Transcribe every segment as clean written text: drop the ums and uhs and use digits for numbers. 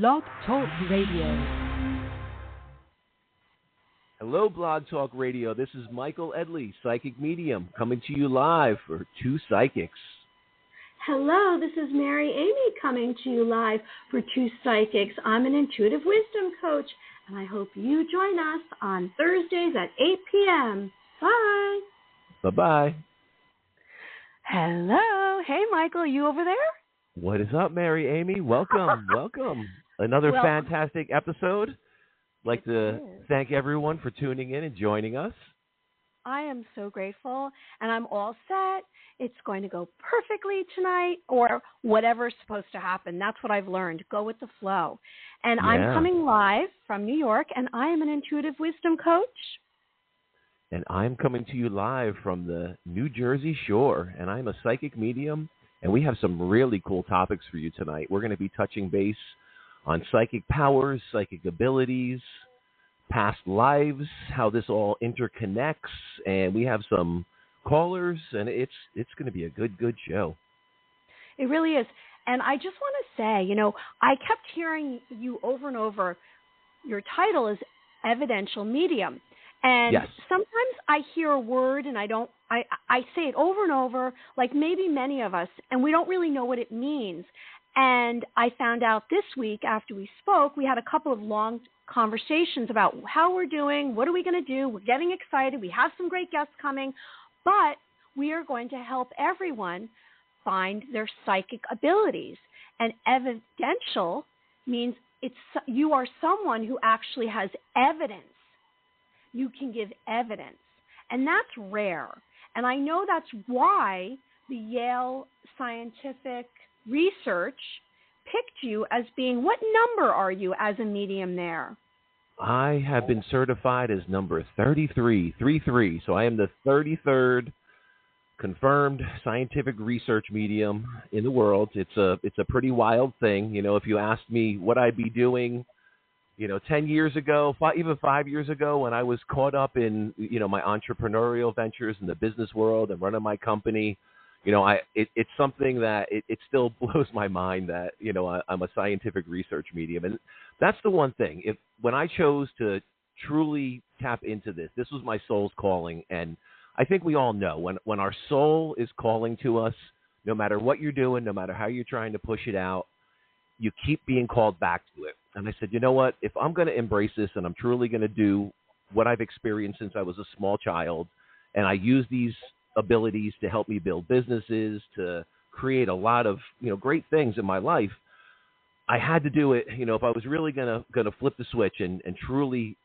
Blog Talk Radio. Hello, Blog Talk Radio. This is Michael Edley, Psychic Medium, coming to you live for Two Psychics. Hello, this is Mary Amy coming to you live for Two Psychics. I'm an intuitive wisdom coach, and I hope you join us on Thursdays at 8 p.m. Bye. Bye-bye. Hello. Hey, Michael, you over there? What is up, Mary Amy? Welcome, welcome. Another fantastic episode. I'd like to thank everyone for tuning in and joining us. I am so grateful, and I'm all set. It's going to go perfectly tonight, or whatever's supposed to happen. That's what I've learned. Go with the flow. And I'm coming live from New York, and I am an intuitive wisdom coach. And I'm coming to you live from the New Jersey shore, and I'm a psychic medium, and we have some really cool topics for you tonight. We're going to be touching base on psychic powers, psychic abilities, past lives, how this all interconnects, and we have some callers, and it's going to be a good show. It really is. And I just want to say, I kept hearing you over and over. Your title is evidential medium. And sometimes I hear a word and I say it over and over, like maybe many of us, and we don't really know what it means. And I found out this week after we spoke, we had a couple of long conversations about how we're doing, what are we going to do, we're getting excited, we have some great guests coming, but we are going to help everyone find their psychic abilities. And evidential means you are someone who actually has evidence. You can give evidence, and that's rare. And I know that's why the Yale scientific research picked you as being, what number are you as a medium there? I have been certified as number 33, so I am the 33rd confirmed scientific research medium in the world. It's a pretty wild thing. If you asked me what I'd be doing 10 years ago, even 5 years ago, when I was caught up in, my entrepreneurial ventures in the business world and running my company, it's something that it still blows my mind that, I'm a scientific research medium. And that's the one thing. When I chose to truly tap into this was my soul's calling. And I think we all know when our soul is calling to us, no matter what you're doing, no matter how you're trying to push it out, you keep being called back to it. And I said, you know what, if I'm going to embrace this and I'm truly going to do what I've experienced since I was a small child, and I use these abilities to help me build businesses, to create a lot of, great things in my life, I had to do it. If I was really going to flip the switch and truly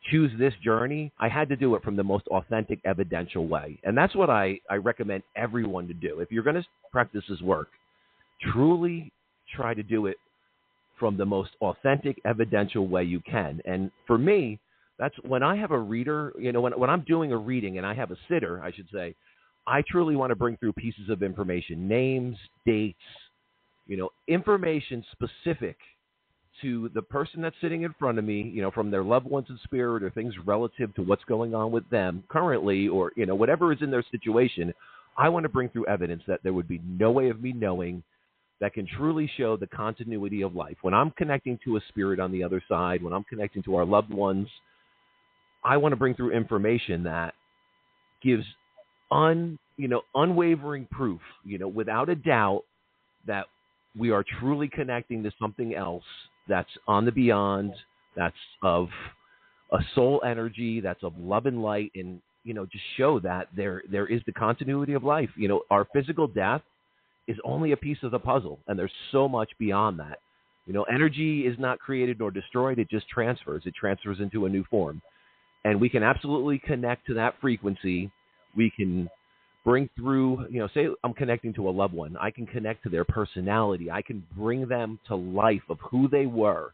choose this journey, I had to do it from the most authentic, evidential way. And that's what I recommend everyone to do. If you're going to practice this work, truly try to do it from the most authentic, evidential way you can. And for me, that's when I have a reader, when I'm doing a reading and I have a sitter, I should say, I truly want to bring through pieces of information, names, dates, information specific to the person that's sitting in front of me, from their loved ones in spirit or things relative to what's going on with them currently, or, whatever is in their situation. I want to bring through evidence that there would be no way of me knowing that can truly show the continuity of life. When I'm connecting to a spirit on the other side, when I'm connecting to our loved ones, I want to bring through information that gives unwavering proof, without a doubt, that we are truly connecting to something else that's on the beyond, that's of a soul energy, that's of love and light, and, just show that there is the continuity of life. Our physical death is only a piece of the puzzle, and there's so much beyond that. Energy is not created nor destroyed. It just transfers. It transfers into a new form. And we can absolutely connect to that frequency. We can bring through, say I'm connecting to a loved one. I can connect to their personality. I can bring them to life of who they were.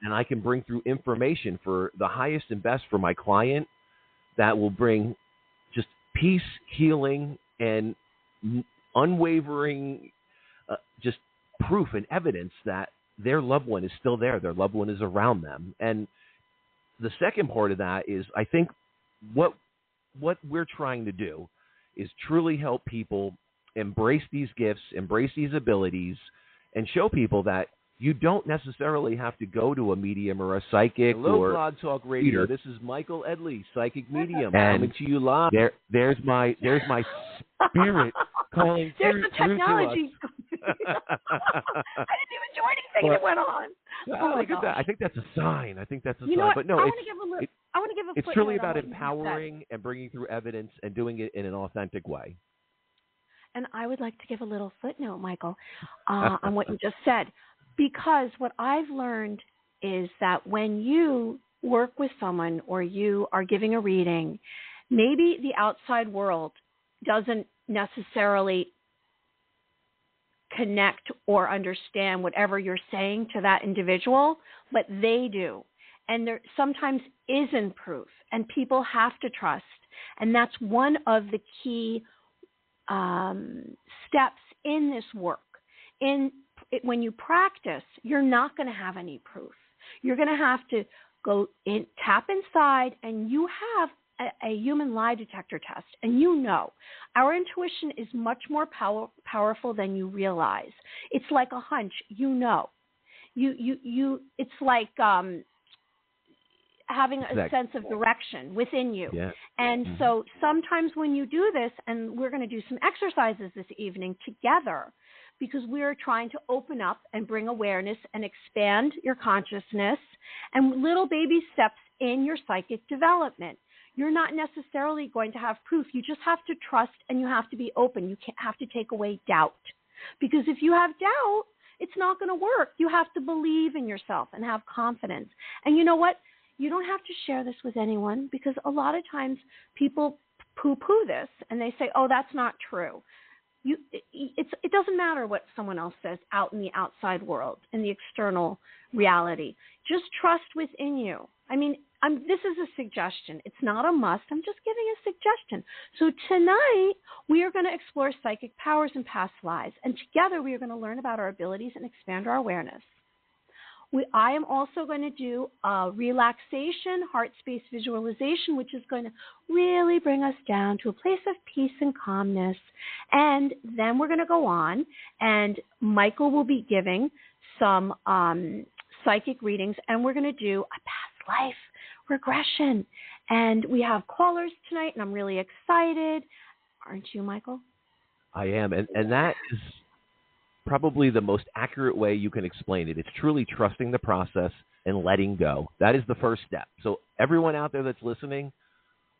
And I can bring through information for the highest and best for my client that will bring just peace, healing, and unwavering just proof and evidence that their loved one is still there. Their loved one is around them. And the second part of that is, I think what we're trying to do is truly help people embrace these gifts, embrace these abilities, and show people that you don't necessarily have to go to a medium or a psychic. Hello, Blog Talk Radio. This is Michael Edley, psychic medium, coming to you live. There's my spirit calling through. There's the technology. I didn't even do anything. It went on. I think that's a sign. You know what? But no, I want to give a it's truly about empowering and bringing through evidence and doing it in an authentic way. And I would like to give a little footnote, Michael, on what you just said. Because what I've learned is that when you work with someone or you are giving a reading, maybe the outside world doesn't necessarily connect or understand whatever you're saying to that individual, but they do. And there sometimes isn't proof, and people have to trust. And that's one of the key steps in this work. When you practice, you're not going to have any proof. You're going to have to go in, tap inside, and you have a human lie detector test. And our intuition is much more powerful than you realize. It's like a hunch. It's like having a sense of direction within you. Yeah. And so sometimes when you do this, and we're going to do some exercises this evening together, because we're trying to open up and bring awareness and expand your consciousness and little baby steps in your psychic development. You're not necessarily going to have proof. You just have to trust, and you have to be open. You can't have to take away doubt. Because if you have doubt, it's not going to work. You have to believe in yourself and have confidence. And you know what? You don't have to share this with anyone, because a lot of times people poo-poo this and they say, oh, that's not true. It doesn't matter what someone else says out in the outside world, in the external reality. Just trust within you. I mean, this is a suggestion. It's not a must. I'm just giving a suggestion. So tonight, we are going to explore psychic powers and past lives. And together, we are going to learn about our abilities and expand our awareness. I am also going to do a relaxation, heart space visualization, which is going to really bring us down to a place of peace and calmness. And then we're going to go on, and Michael will be giving some psychic readings, and we're going to do a past life regression. And we have callers tonight, and I'm really excited. Aren't you, Michael? I am, and that is probably the most accurate way you can explain it. It's truly trusting the process and letting go. That is the first step. So everyone out there that's listening,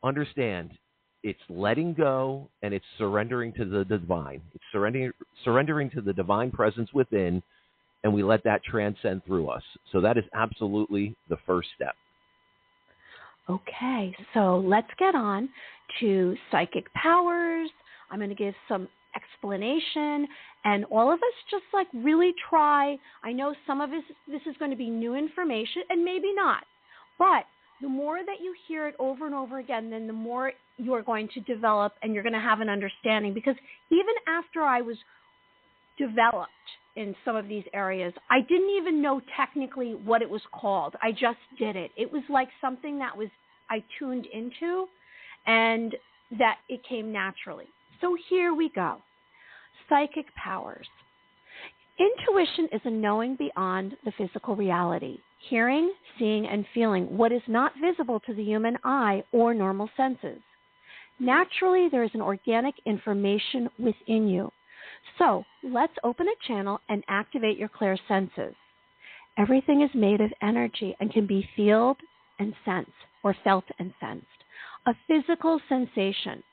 understand it's letting go, and it's surrendering to the divine. It's surrendering to the divine presence within, and we let that transcend through us. So that is absolutely the first step. Okay, so let's get on to psychic powers. I'm going to give some explanation, and all of us just really try. I know some of this is going to be new information, and maybe not, but the more that you hear it over and over again, then the more you're going to develop, and you're going to have an understanding. Because even after I was developed in some of these areas, I didn't even know technically what it was called. I just did it. It was like something that I tuned into, and that it came naturally. So here we go. Psychic powers. Intuition is a knowing beyond the physical reality, hearing, seeing, and feeling what is not visible to the human eye or normal senses. Naturally, there is an organic information within you. So let's open a channel and activate your clear senses. Everything is made of energy and can be felt and sensed, or felt and sensed. A physical sensation,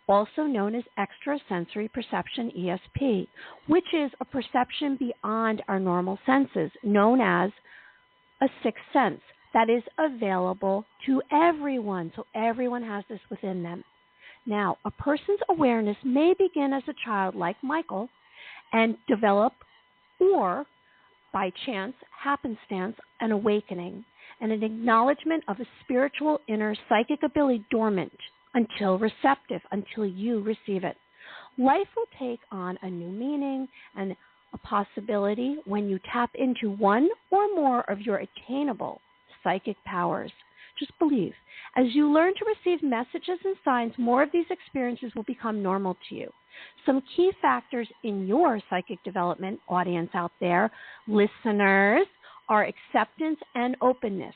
also known as extrasensory perception, ESP, which is a perception beyond our normal senses, known as a sixth sense that is available to everyone. So everyone has this within them. Now, a person's awareness may begin as a child like Michael and develop, or by chance, happenstance, an awakening and an acknowledgement of a spiritual inner psychic ability dormant until receptive, until you receive it. Life will take on a new meaning and a possibility when you tap into one or more of your attainable psychic powers Just believe. As you learn to receive messages and signs, more of these experiences will become normal to you. Some key factors in your psychic development, audience out there, listeners, are acceptance and openness.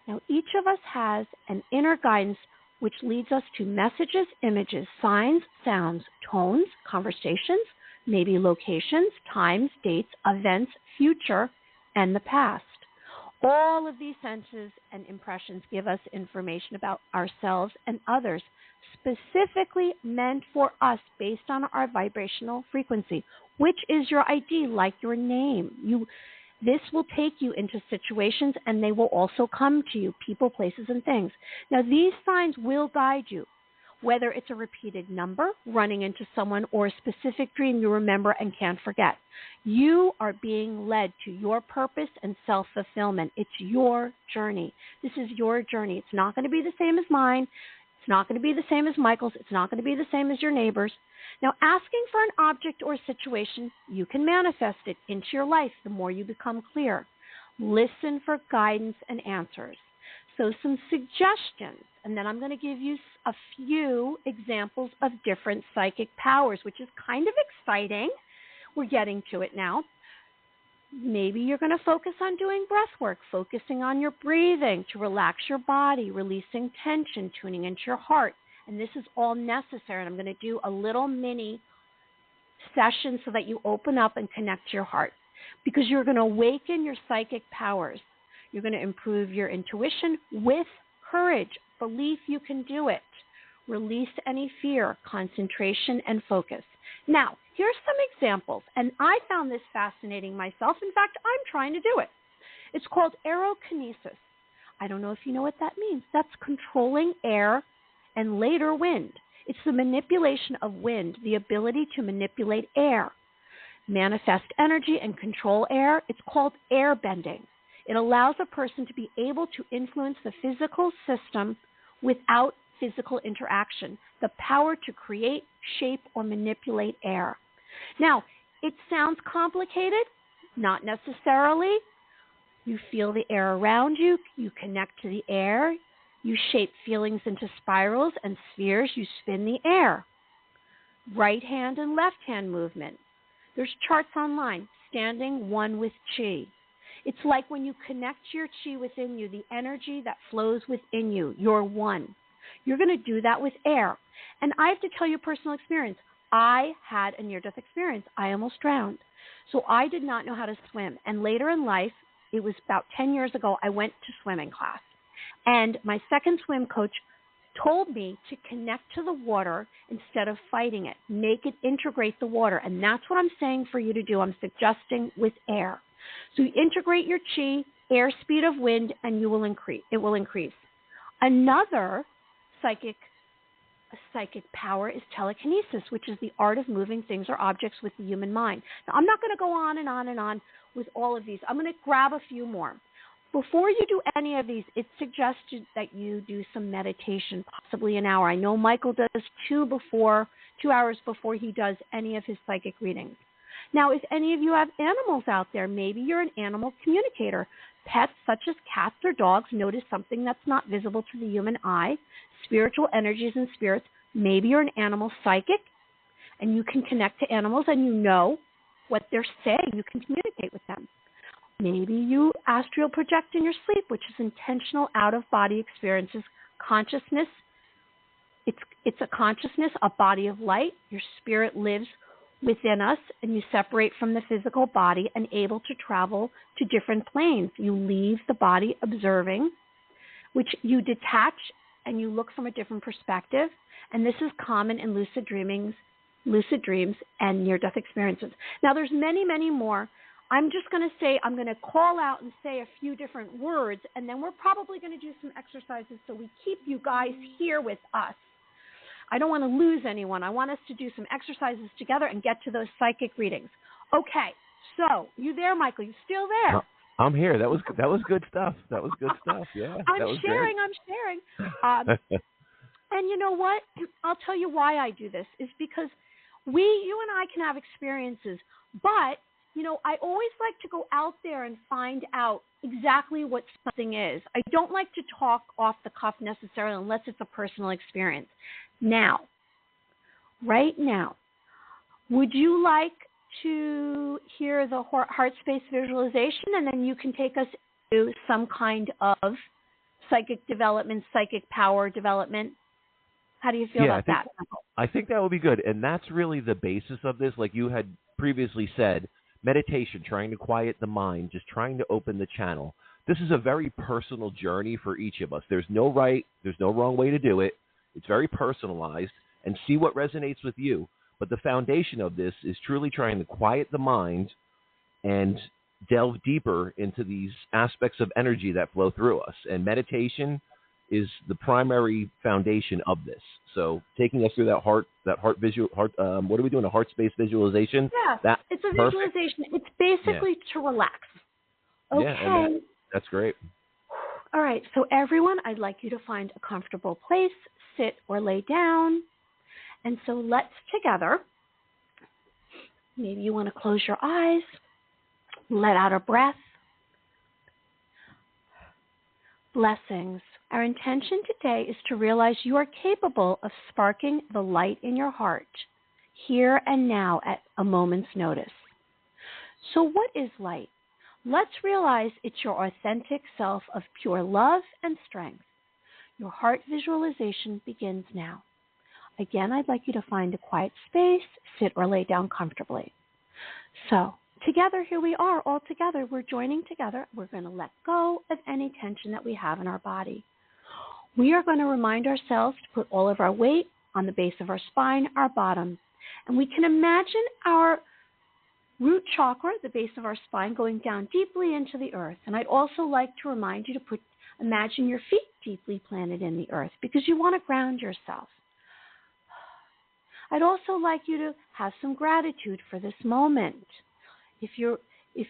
Now, each of us has an inner guidance which leads us to messages, images, signs, sounds, tones, conversations, maybe locations, times, dates, events, future, and the past. All of these senses and impressions give us information about ourselves and others, specifically meant for us based on our vibrational frequency, which is your ID, like your name. This will take you into situations, and they will also come to you, people, places, and things. Now, these signs will guide you, whether it's a repeated number, running into someone, or a specific dream you remember and can't forget. You are being led to your purpose and self-fulfillment. It's your journey. This is your journey. It's not going to be the same as mine. It's not going to be the same as Michael's. It's not going to be the same as your neighbor's. Now, asking for an object or situation, you can manifest it into your life the more you become clear. Listen for guidance and answers. So some suggestions, and then I'm going to give you a few examples of different psychic powers, which is kind of exciting. We're getting to it now. Maybe you're going to focus on doing breath work, focusing on your breathing to relax your body, releasing tension, tuning into your heart. And this is all necessary. And I'm going to do a little mini session so that you open up and connect to your heart, because you're going to awaken your psychic powers. You're going to improve your intuition with courage, belief you can do it. Release any fear, concentration, and focus. Now, here's some examples, and I found this fascinating myself. In fact, I'm trying to do it. It's called aerokinesis. I don't know if you know what that means. That's controlling air and later wind. It's the manipulation of wind, the ability to manipulate air, manifest energy and control air. It's called air bending. It allows a person to be able to influence the physical system without physical interaction, the power to create, shape, or manipulate air. Now, it sounds complicated, not necessarily. You feel the air around you, you connect to the air, you shape feelings into spirals and spheres, you spin the air. Right hand and left hand movement. There's charts online, standing one with chi. It's like when you connect your chi within you, the energy that flows within you, you're one. You're going to do that with air. And I have to tell you a personal experience. I had a near-death experience. I almost drowned. So I did not know how to swim. And later in life, it was about 10 years ago, I went to swimming class. And my second swim coach told me to connect to the water instead of fighting it. Make it integrate the water. And that's what I'm saying for you to do. I'm suggesting with air. So you integrate your chi, air speed of wind, and you will increase. It will increase. Another psychic power is telekinesis, which is the art of moving things or objects with the human mind. Now, I'm not going to go on and on and on with all of these. I'm going to grab a few more. Before you do any of these, it's suggested that you do some meditation, possibly an hour. I know Michael does 2 hours before he does any of his psychic readings. Now, if any of you have animals out there, maybe you're an animal communicator. Pets such as cats or dogs notice something that's not visible to the human eye, spiritual energies and spirits. Maybe you're an animal psychic, and you can connect to animals and you know what they're saying. You can communicate with them. Maybe you astral project in your sleep, which is intentional out-of-body experiences. Consciousness, it's a consciousness, a body of light. Your spirit lives within us, and you separate from the physical body and able to travel to different planes. You leave the body observing, which you detach and you look from a different perspective. And this is common in lucid dreams and near-death experiences. Now, there's many, many more. I'm just going to say, I'm going to call out and say a few different words, and then we're probably going to do some exercises so we keep you guys here with us. I don't want to lose anyone. I want us to do some exercises together and get to those psychic readings. Okay, so you there, Michael? You still there? I'm here. That was good stuff. That was good stuff. Yeah, I'm sharing. And you know what? I'll tell you why I do this is because you and I can have experiences, but I always like to go out there and find out exactly what something is. I don't like to talk off the cuff necessarily unless it's a personal experience. Now, right now, would you like to hear the heart space visualization, and then you can take us to some kind of psychic development, psychic power development? How do you feel about that? I think that would be good. And that's really the basis of this. Like you had previously said, meditation, trying to quiet the mind, just trying to open the channel. This is a very personal journey for each of us. There's no right, there's no wrong way to do it. It's very personalized, and see what resonates with you. But the foundation of this is truly trying to quiet the mind and delve deeper into these aspects of energy that flow through us. And meditation is the primary foundation of this. So taking us through that heart visual, what are we doing? A heart space visualization? Yeah, it's a visualization. It's basically to relax. Okay. Yeah, and that's great. All right. So everyone, I'd like you to find a comfortable place, sit or lay down. And so let's together, maybe you want to close your eyes, let out a breath. Blessings. Our intention today is to realize you are capable of sparking the light in your heart, here and now at a moment's notice. So what is light? Let's realize it's your authentic self of pure love and strength. Your heart visualization begins now. Again, I'd like you to find a quiet space, sit or lay down comfortably. So, together, here we are, all together. We're joining together. We're going to let go of any tension that we have in our body. We are going to remind ourselves to put all of our weight on the base of our spine, our bottom. And we can imagine our root chakra, the base of our spine, going down deeply into the earth. And I'd also like to remind you to imagine your feet deeply planted in the earth, because you want to ground yourself. I'd also like you to have some gratitude for this moment. If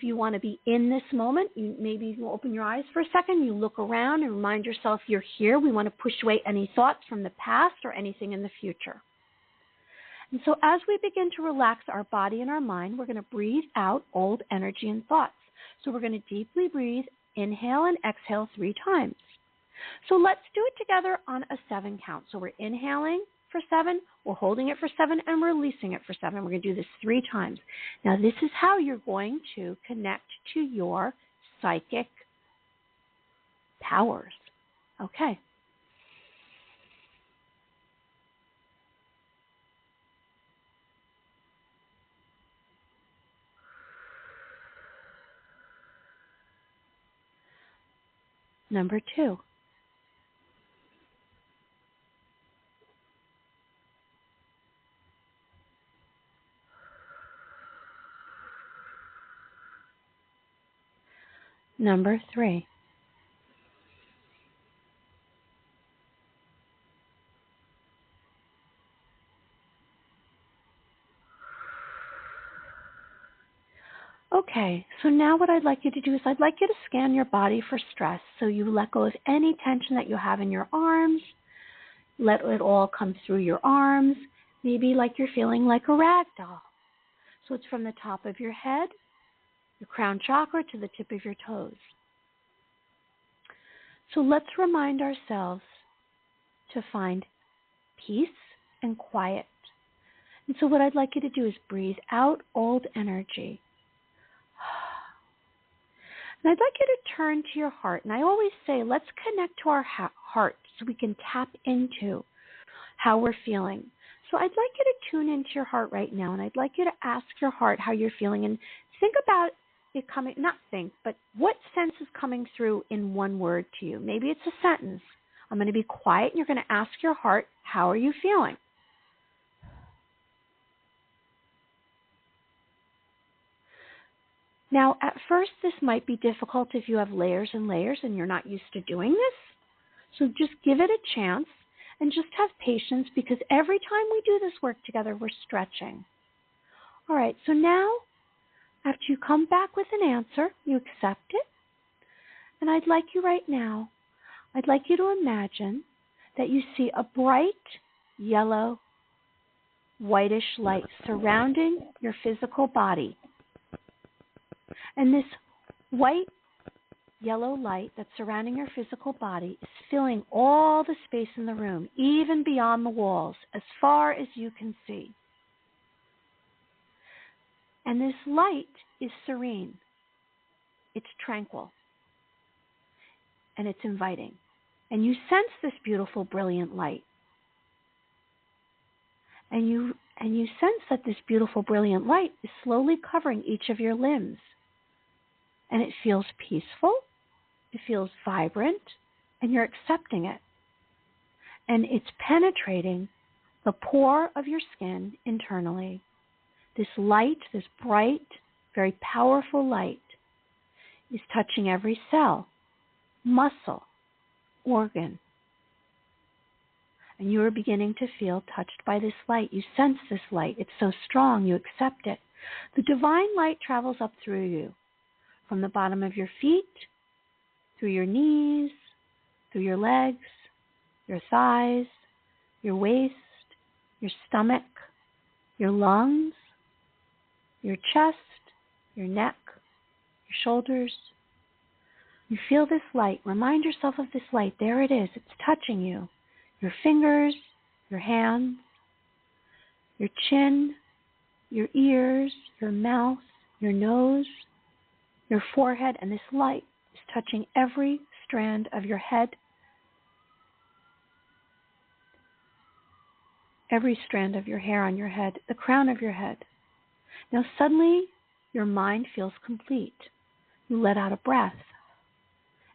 you want to be in this moment, maybe you open your eyes for a second, you look around and remind yourself you're here. We want to push away any thoughts from the past or anything in the future. And so as we begin to relax our body and our mind, we're going to breathe out old energy and thoughts. So we're going to deeply breathe, inhale and exhale 3 times. So let's do it together on a 7 count. So we're inhaling for 7, we're holding it for 7, and we're releasing it for 7. We're going to do this 3 times. Now, this is how you're going to connect to your psychic powers. Okay. Number 2. Number 3. Okay, so now what I'd like you to do is I'd like you to scan your body for stress. So you let go of any tension that you have in your arms. Let it all come through your arms. Maybe like you're feeling like a rag doll. So it's from the top of your head, your crown chakra, to the tip of your toes. So let's remind ourselves to find peace and quiet. And so what I'd like you to do is breathe out old energy. And I'd like you to turn to your heart. And I always say, let's connect to our heart so we can tap into how we're feeling. So I'd like you to tune into your heart right now. And I'd like you to ask your heart how you're feeling. And think about it coming, not think, but what sense is coming through in one word to you. Maybe it's a sentence. I'm going to be quiet and you're going to ask your heart, how are you feeling? Now, at first, this might be difficult if you have layers and layers and you're not used to doing this. So just give it a chance and just have patience, because every time we do this work together, we're stretching. All right, so now, after you come back with an answer, you accept it. And I'd like you right now, I'd like you to imagine that you see a bright yellow, whitish light surrounding your physical body. And this white, yellow light that's surrounding your physical body is filling all the space in the room, even beyond the walls, as far as you can see. And this light is serene. It's tranquil. And it's inviting. And you sense this beautiful, brilliant light. And you sense that this beautiful, brilliant light is slowly covering each of your limbs. And it feels peaceful. It feels vibrant. And you're accepting it. And it's penetrating the pore of your skin internally. This light, this bright, very powerful light, is touching every cell, muscle, organ. And you are beginning to feel touched by this light. You sense this light. It's so strong. You accept it. The divine light travels up through you, from the bottom of your feet, through your knees, through your legs, your thighs, your waist, your stomach, your lungs, your chest, your neck, your shoulders. You feel this light. Remind yourself of this light. There it is. It's touching you. Your fingers, your hands, your chin, your ears, your mouth, your nose, your forehead, and this light is touching every strand of your head, every strand of your hair on your head, the crown of your head. Now suddenly your mind feels complete. You let out a breath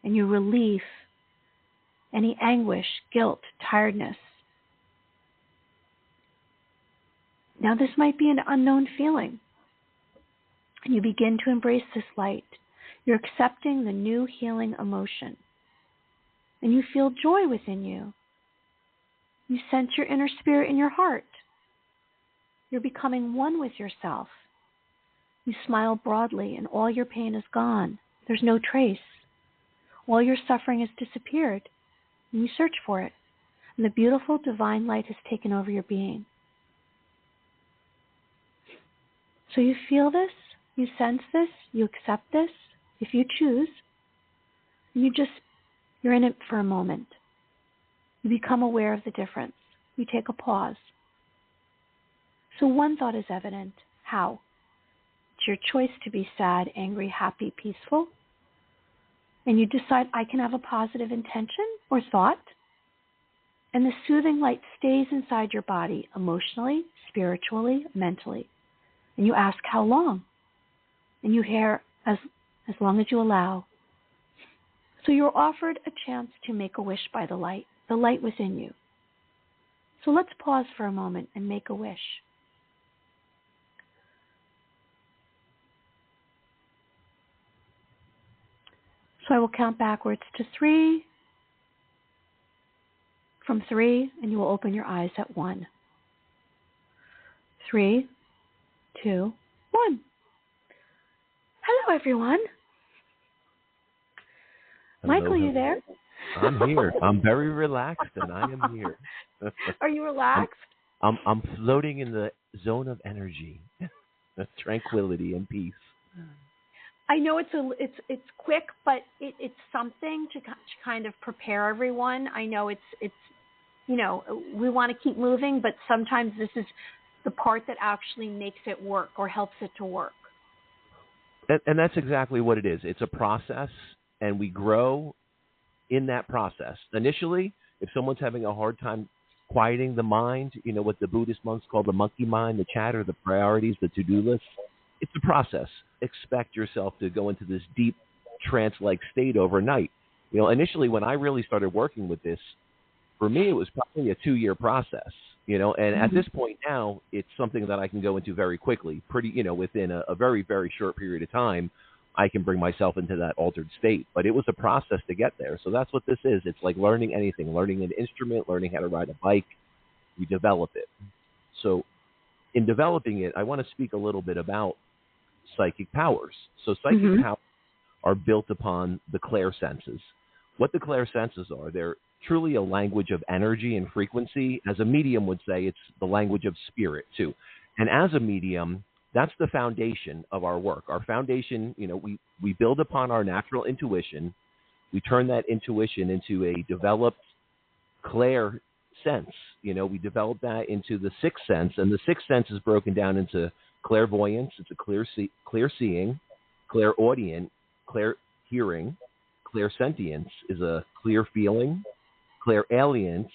and you relieve any anguish, guilt, tiredness. Now this might be an unknown feeling. And you begin to embrace this light. You're accepting the new healing emotion. And you feel joy within you. You sense your inner spirit in your heart. You're becoming one with yourself. You smile broadly and all your pain is gone. There's no trace. All your suffering has disappeared. And you search for it. And the beautiful divine light has taken over your being. So you feel this, you sense this, you accept this, if you choose. And you're in it for a moment. You become aware of the difference. You take a pause. So one thought is evident. How? It's your choice to be sad, angry, happy, peaceful. And you decide, I can have a positive intention or thought. And the soothing light stays inside your body, emotionally, spiritually, mentally. And you ask, how long? And you hear, as long as you allow. So you're offered a chance to make a wish by the light within you. So let's pause for a moment and make a wish. So I will count backwards to 3. From 3, and you will open your eyes at 1. 3, 2, 1. Hello, everyone. Hello. Michael, you there? I'm here. I'm very relaxed, and I am here. Are you relaxed? I'm floating in the zone of energy, tranquility, and peace. I know it's quick, but it's something to kind of prepare everyone. I know it's we want to keep moving, but sometimes this is the part that actually makes it work or helps it to work. And that's exactly what it is. It's a process, and we grow in that process. Initially, if someone's having a hard time quieting the mind, what the Buddhist monks call the monkey mind, the chatter, the priorities, the to-do list, it's a process. Expect yourself to go into this deep trance-like state overnight. Initially when I really started working with this, for me, it was probably a 2-year process, and at this point now, it's something that I can go into very quickly, within a very, very short period of time, I can bring myself into that altered state. But it was a process to get there. So that's what this is. It's like learning anything, learning an instrument, learning how to ride a bike. We develop it. So in developing it, I want to speak a little bit about psychic powers. So psychic powers are built upon the clairsenses. What the clairsenses are, they're truly a language of energy and frequency. As a medium would say, it's the language of spirit too. And as a medium, That's the foundation of our work. Our foundation, we build upon our natural intuition. We turn that intuition into a developed clair sense. We develop that into the sixth sense, and the sixth sense is broken down into clairvoyance. It's a clear seeing, clairaudient, clear hearing. Clairsentience is a clear feeling. Clairalience,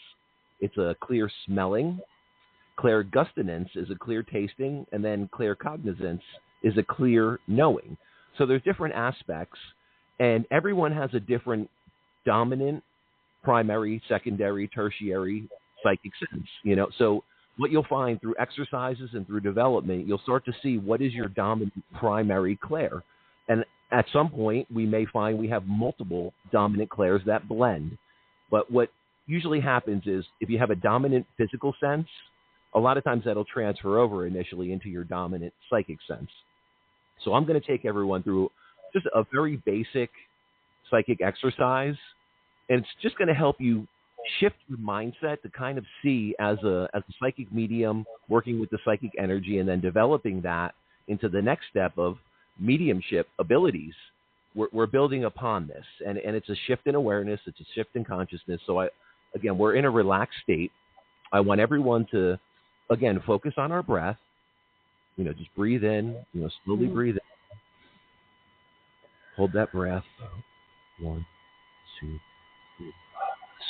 it's a clear smelling. Clairgustinance is a clear tasting, and then claircognizance is a clear knowing. So there's different aspects, and everyone has a different dominant, primary, secondary, tertiary psychic sense. So what you'll find through exercises and through development, you'll start to see what is your dominant primary clair. And at some point, we may find we have multiple dominant clairs that blend. But what usually happens is if you have a dominant physical sense, a lot of times that'll transfer over initially into your dominant psychic sense. So I'm going to take everyone through just a very basic psychic exercise, and it's just going to help you shift your mindset to kind of see as a psychic medium, working with the psychic energy, and then developing that into the next step of mediumship abilities. We're building upon this, and it's a shift in awareness, it's a shift in consciousness. So we're in a relaxed state. I want everyone to, again, focus on our breath. Just breathe in, slowly breathe in. Hold that breath. 1, 2, 3.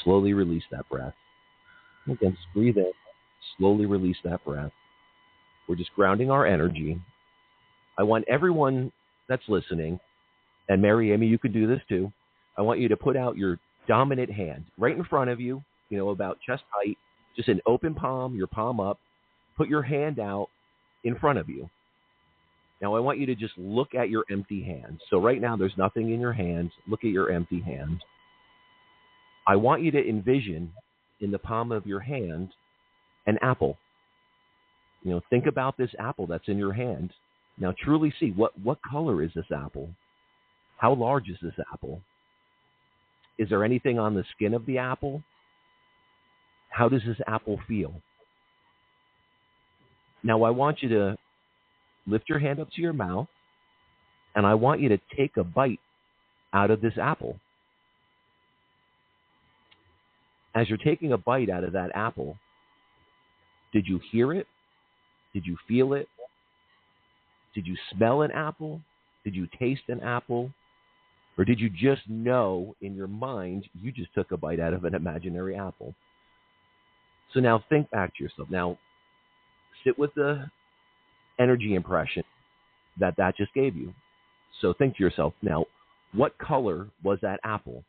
Slowly release that breath. Again, just breathe in, slowly release that breath. We're just grounding our energy. I want everyone that's listening, and Mary Amy, you can do this too. I want you to put out your dominant hand right in front of you, about chest height, just an open palm, your palm up. Put your hand out in front of you. Now, I want you to just look at your empty hand. So right now, there's nothing in your hand. Look at your empty hand. I want you to envision in the palm of your hand an apple. Think about this apple that's in your hand. Now, truly see what color is this apple? How large is this apple? Is there anything on the skin of the apple? How does this apple feel? Now, I want you to lift your hand up to your mouth, and I want you to take a bite out of this apple. As you're taking a bite out of that apple, did you hear it? Did you feel it? Did you smell an apple? Did you taste an apple? Or did you just know in your mind you just took a bite out of an imaginary apple? So now think back to yourself. Now, sit with the energy impression that just gave you. So think to yourself, now, what color was that apple?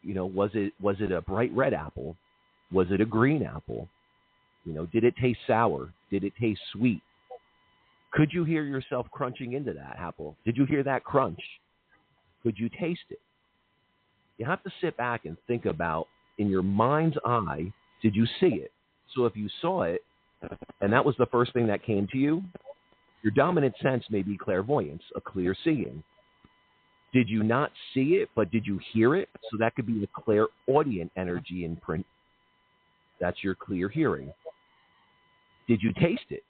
Was it a bright red apple? Was it a green apple? Did it taste sour? Did it taste sweet? Could you hear yourself crunching into that apple? Did you hear that crunch? Could you taste it? You have to sit back and think about, in your mind's eye, did you see it? So if you saw it, and that was the first thing that came to you, your dominant sense may be clairvoyance, a clear seeing. Did you not see it, but did you hear it? So that could be the clairaudient energy in print. That's your clear hearing. Did you taste it?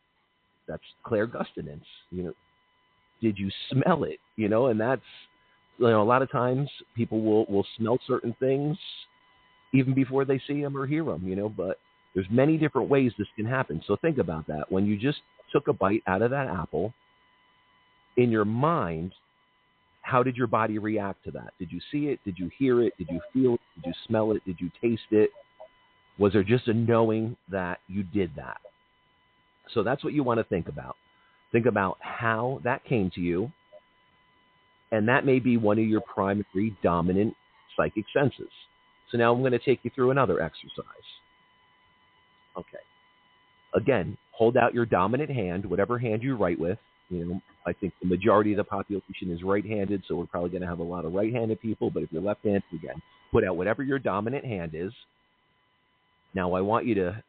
That's clairgustinance. Did you smell it? And that's, a lot of times people will smell certain things even before they see them or hear them, but there's many different ways this can happen. So think about that. When you just took a bite out of that apple, in your mind, how did your body react to that? Did you see it? Did you hear it? Did you feel it? Did you smell it? Did you taste it? Was there just a knowing that you did that? So that's what you want to think about. Think about how that came to you, and that may be one of your primary dominant psychic senses. So now I'm going to take you through another exercise. Okay. Again, hold out your dominant hand, whatever hand you write with. I think the majority of the population is right-handed, so we're probably going to have a lot of right-handed people. But if you're left-handed, again, put out whatever your dominant hand is. Now I want you to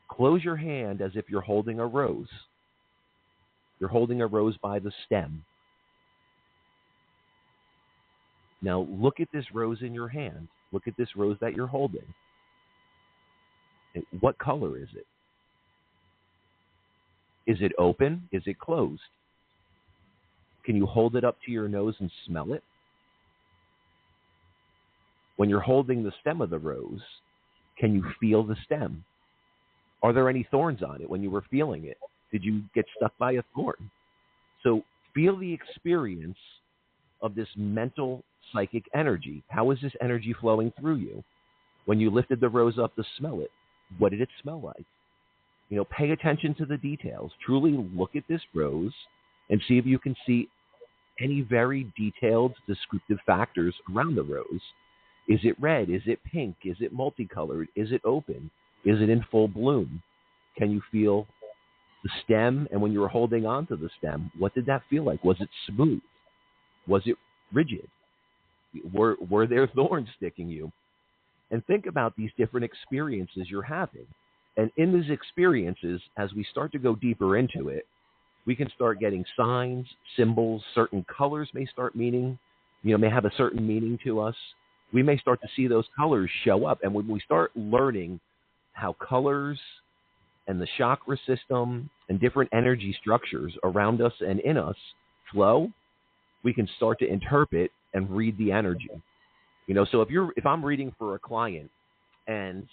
close your hand as if you're holding a rose. You're holding a rose by the stem. Now look at this rose in your hand. Look at this rose that you're holding. What color is it? Is it open? Is it closed? Can you hold it up to your nose and smell it? When you're holding the stem of the rose, can you feel the stem? Are there any thorns on it when you were feeling it? Did you get stuck by a thorn? So feel the experience of this mental psychic energy. How is this energy flowing through you? When you lifted the rose up to smell it, what did it smell like? Pay attention to the details. Truly look at this rose and see if you can see any very detailed descriptive factors around the rose. Is it red? Is it pink? Is it multicolored? Is it open? Is it in full bloom? Can you feel the stem? And when you were holding on to the stem, what did that feel like? Was it smooth? Was it rigid? Were there thorns sticking you? And think about these different experiences you're having. And in these experiences, as we start to go deeper into it, we can start getting signs, symbols, certain colors may start meaning, may have a certain meaning to us. We may start to see those colors show up. And when we start learning how colors and the chakra system and different energy structures around us and in us flow, we can start to interpret and read the energy. So if I'm reading for a client and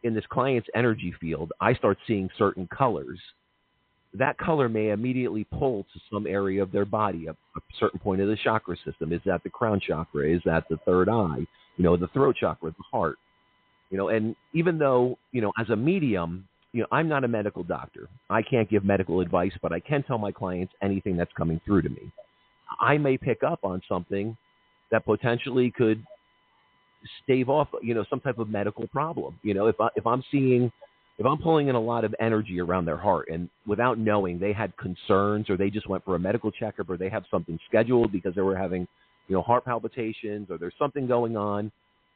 in this client's energy field, I start seeing certain colors, that color may immediately pull to some area of their body, a certain point of the chakra system. Is that the crown chakra? Is that the third eye? The throat chakra, the heart? And even though, as a medium, I'm not a medical doctor. I can't give medical advice, but I can tell my clients anything that's coming through to me. I may pick up on something that potentially could stave off, some type of medical problem. If I'm pulling in a lot of energy around their heart and without knowing they had concerns or they just went for a medical checkup or they have something scheduled because they were having, heart palpitations or there's something going on,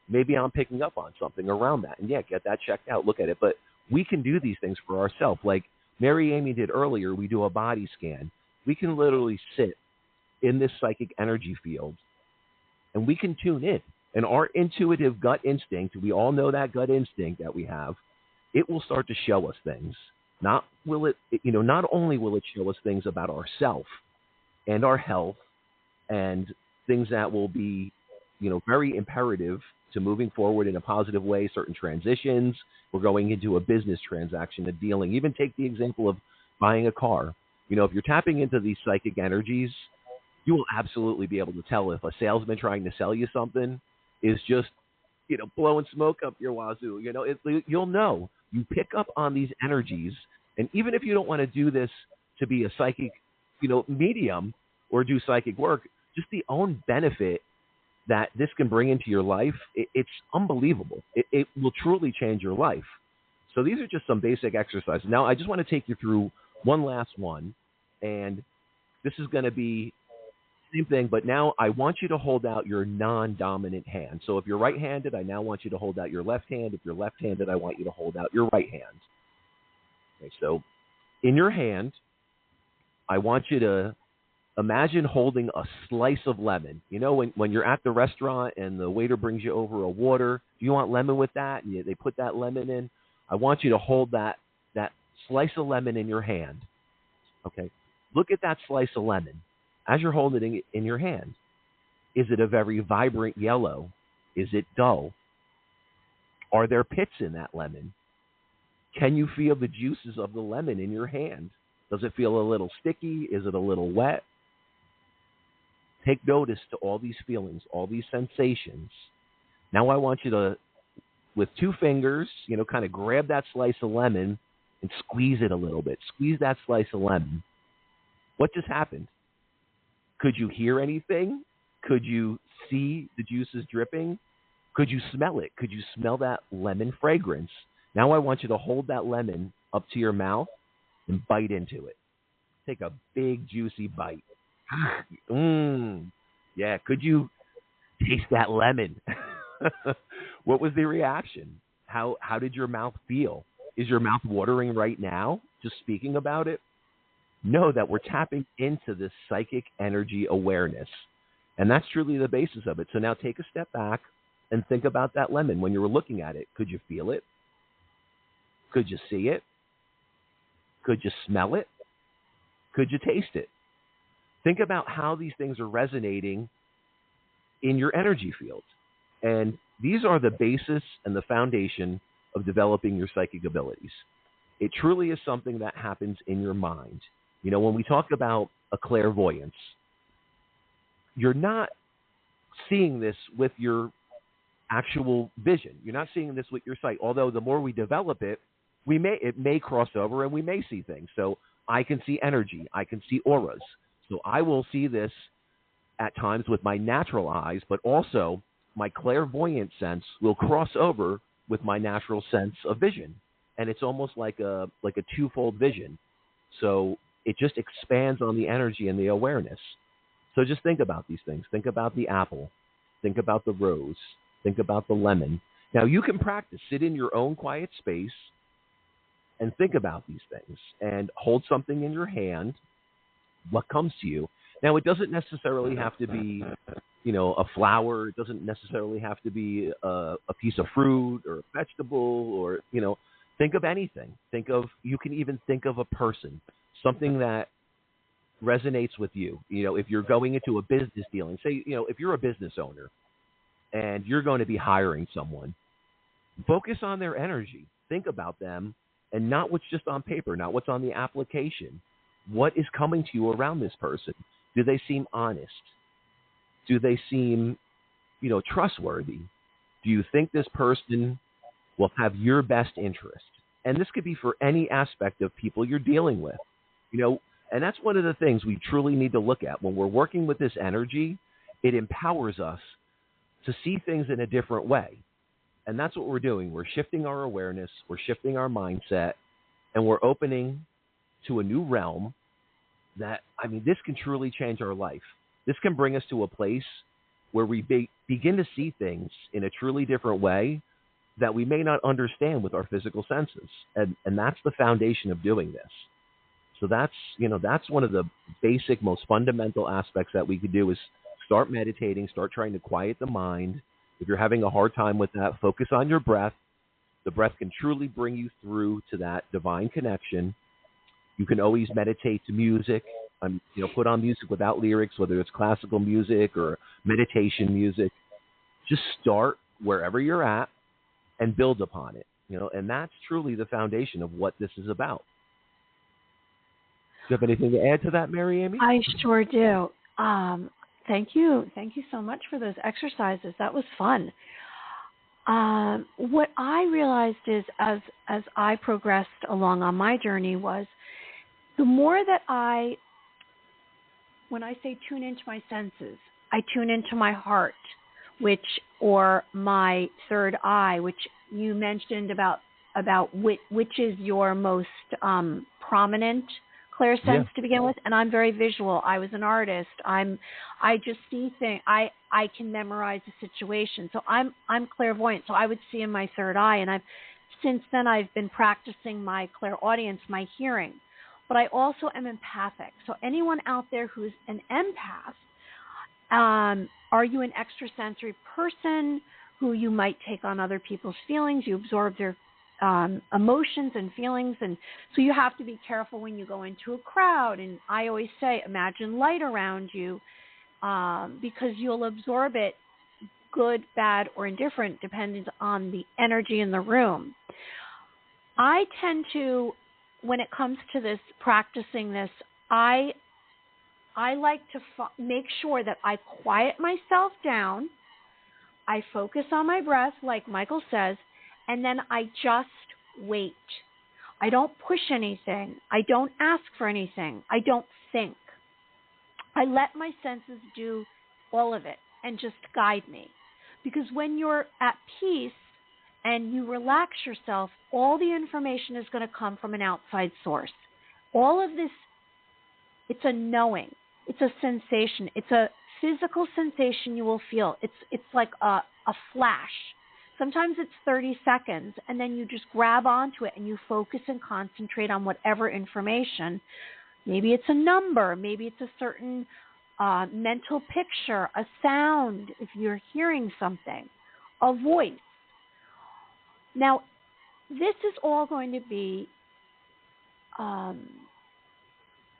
maybe I'm picking up on something around that. And get that checked out, look at it. But we can do these things for ourselves. Like Mary Amy did earlier, we do a body scan. We can literally sit in this psychic energy field and we can tune in. And our intuitive gut instinct, we all know that gut instinct that we have, it will start to show us things. Not only will it show us things about ourselves and our health and things that will be, very imperative to moving forward in a positive way, certain transitions. We're going into a business transaction, a dealing. Even take the example of buying a car. If you're tapping into these psychic energies, you will absolutely be able to tell if a salesman trying to sell you something is just, blowing smoke up your wazoo. You'll know. You pick up on these energies, and even if you don't want to do this to be a psychic, medium or do psychic work, just the own benefit that this can bring into your life, it's unbelievable. It will truly change your life. So these are just some basic exercises. Now, I just want to take you through one last one, and this is going to be same thing, but now I want you to hold out your non-dominant hand. So if you're right-handed, I now want you to hold out your left hand. If you're left-handed, I want you to hold out your right hand. Okay, so in your hand, I want you to imagine holding a slice of lemon. When you're at the restaurant and the waiter brings you over a water, do you want lemon with that? And they put that lemon in. I want you to hold that slice of lemon in your hand. Okay, look at that slice of lemon. As you're holding it in your hand, is it a very vibrant yellow? Is it dull? Are there pits in that lemon? Can you feel the juices of the lemon in your hand? Does it feel a little sticky? Is it a little wet? Take notice to all these feelings, all these sensations. Now I want you to, with two fingers, kind of grab that slice of lemon and squeeze it a little bit. Squeeze that slice of lemon. What just happened? Could you hear anything? Could you see the juices dripping? Could you smell it? Could you smell that lemon fragrance? Now I want you to hold that lemon up to your mouth and bite into it. Take a big, juicy bite. Yeah, could you taste that lemon? What was the reaction? How did your mouth feel? Is your mouth watering right now, just speaking about it? Know that we're tapping into this psychic energy awareness. And that's truly the basis of it. So now take a step back and think about that lemon. When you were looking at it, could you feel it? Could you see it? Could you smell it? Could you taste it? Think about how these things are resonating in your energy field. And these are the basis and the foundation of developing your psychic abilities. It truly is something that happens in your mind. You know, when we talk about a clairvoyance, you're not seeing this with your actual vision. You're not seeing this with your sight. Although the more we develop it, it may cross over and we may see things. So I can see energy. I can see auras. So I will see this at times with my natural eyes, but also my clairvoyant sense will cross over with my natural sense of vision. And it's almost like a twofold vision. So it just expands on the energy and the awareness. So just think about these things. Think about the apple. Think about the rose. Think about the lemon. Now you can practice. Sit in your own quiet space and think about these things and hold something in your hand. What comes to you? Now, it doesn't necessarily have to be, you know, a flower. It doesn't necessarily have to be a piece of fruit or a vegetable or, you know, think of anything. You can even think of a person, something that resonates with you. You know, if you're going into a business dealing, say, you know, if you're a business owner and you're going to be hiring someone, focus on their energy. Think about them and not what's just on paper, not what's on the application. What is coming to you around this person? Do they seem honest? Do they seem, you know, trustworthy? Do you think this person will have your best interest? And this could be for any aspect of people you're dealing with, you know, and that's one of the things we truly need to look at. When we're working with this energy, it empowers us to see things in a different way. And that's what we're doing. We're shifting our awareness, we're shifting our mindset, and we're opening to a new realm that, I mean, this can truly change our life. This can bring us to a place where we begin to see things in a truly different way that we may not understand with our physical senses. And that's the foundation of doing this. So that's, you know, that's one of the basic, most fundamental aspects that we could do is start meditating, start trying to quiet the mind. If you're having a hard time with that, focus on your breath. The breath can truly bring you through to that divine connection. You can always meditate to music, you know, put on music without lyrics, whether it's classical music or meditation music. Just start wherever you're at and build upon it, you know, and that's truly the foundation of what this is about. Do you have anything to add to that, Mary Amy? I sure do. Thank you. Thank you so much for those exercises. That was fun. What I realized is as I progressed along on my journey was the more that when I say tune into my senses, I tune into my heart, or my third eye, which you mentioned about which is your most prominent clairsense to begin with. And I'm very visual. I was an artist. I just see things. I can memorize a situation. So I'm clairvoyant. So I would see in my third eye. And since then I've been practicing my clairaudience, my hearing. But I also am empathic. So anyone out there who's an empath, are you an extrasensory person who you might take on other people's feelings? You absorb their emotions and feelings. And so you have to be careful when you go into a crowd. And I always say, imagine light around you, because you'll absorb it, good, bad, or indifferent, depending on the energy in the room. I tend to, when it comes to this, practicing this, I like to make sure that I quiet myself down. I focus on my breath, like Michael says, and then I just wait. I don't push anything. I don't ask for anything. I don't think. I let my senses do all of it and just guide me. Because when you're at peace and you relax yourself, all the information is going to come from an outside source. All of this, it's a knowing. It's a sensation. It's a physical sensation you will feel. It's like a flash. Sometimes it's 30 seconds, and then you just grab onto it and you focus and concentrate on whatever information. Maybe it's a number. Maybe it's a certain mental picture, a sound, if you're hearing something, a voice. Now, this is all going to be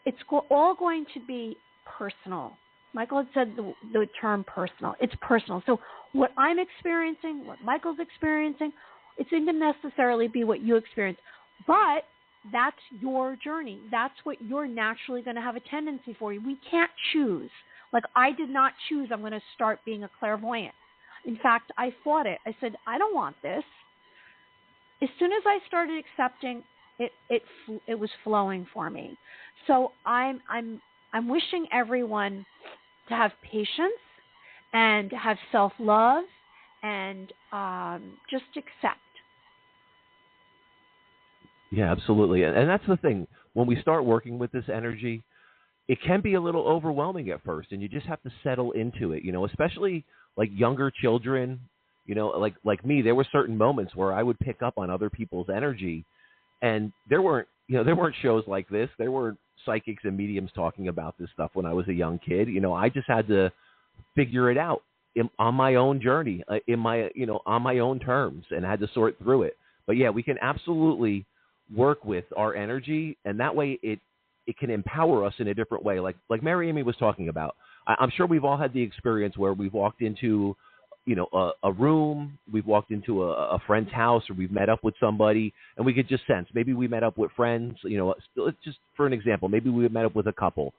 it's all going to be personal. Michael had said the term personal. It's personal. So what I'm experiencing, what Michael's experiencing, it's not going to necessarily be what you experience. But that's your journey. That's what you're naturally going to have a tendency for. We can't choose. Like, I did not choose I'm going to start being a clairvoyant. In fact, I fought it. I said, I don't want this. As soon as I started accepting, it was flowing for me. So I'm wishing everyone to have patience and to have self-love and just accept. Yeah, absolutely. And that's the thing. When we start working with this energy, it can be a little overwhelming at first, and you just have to settle into it, especially like younger children, like me. There were certain moments where I would pick up on other people's energy, and there weren't shows like this. There weren't psychics and mediums talking about this stuff when I was a young kid. I just had to figure it out on my own journey, on my own terms, and had to sort through it. But yeah, we can absolutely work with our energy, and that way it can empower us in a different way. Like Mary Amy was talking about. I'm sure we've all had the experience where we've walked into, a room, we've walked into a friend's house, or we've met up with somebody, and we could just sense. Maybe we met up with friends. Just for an example, maybe we met up with a couple,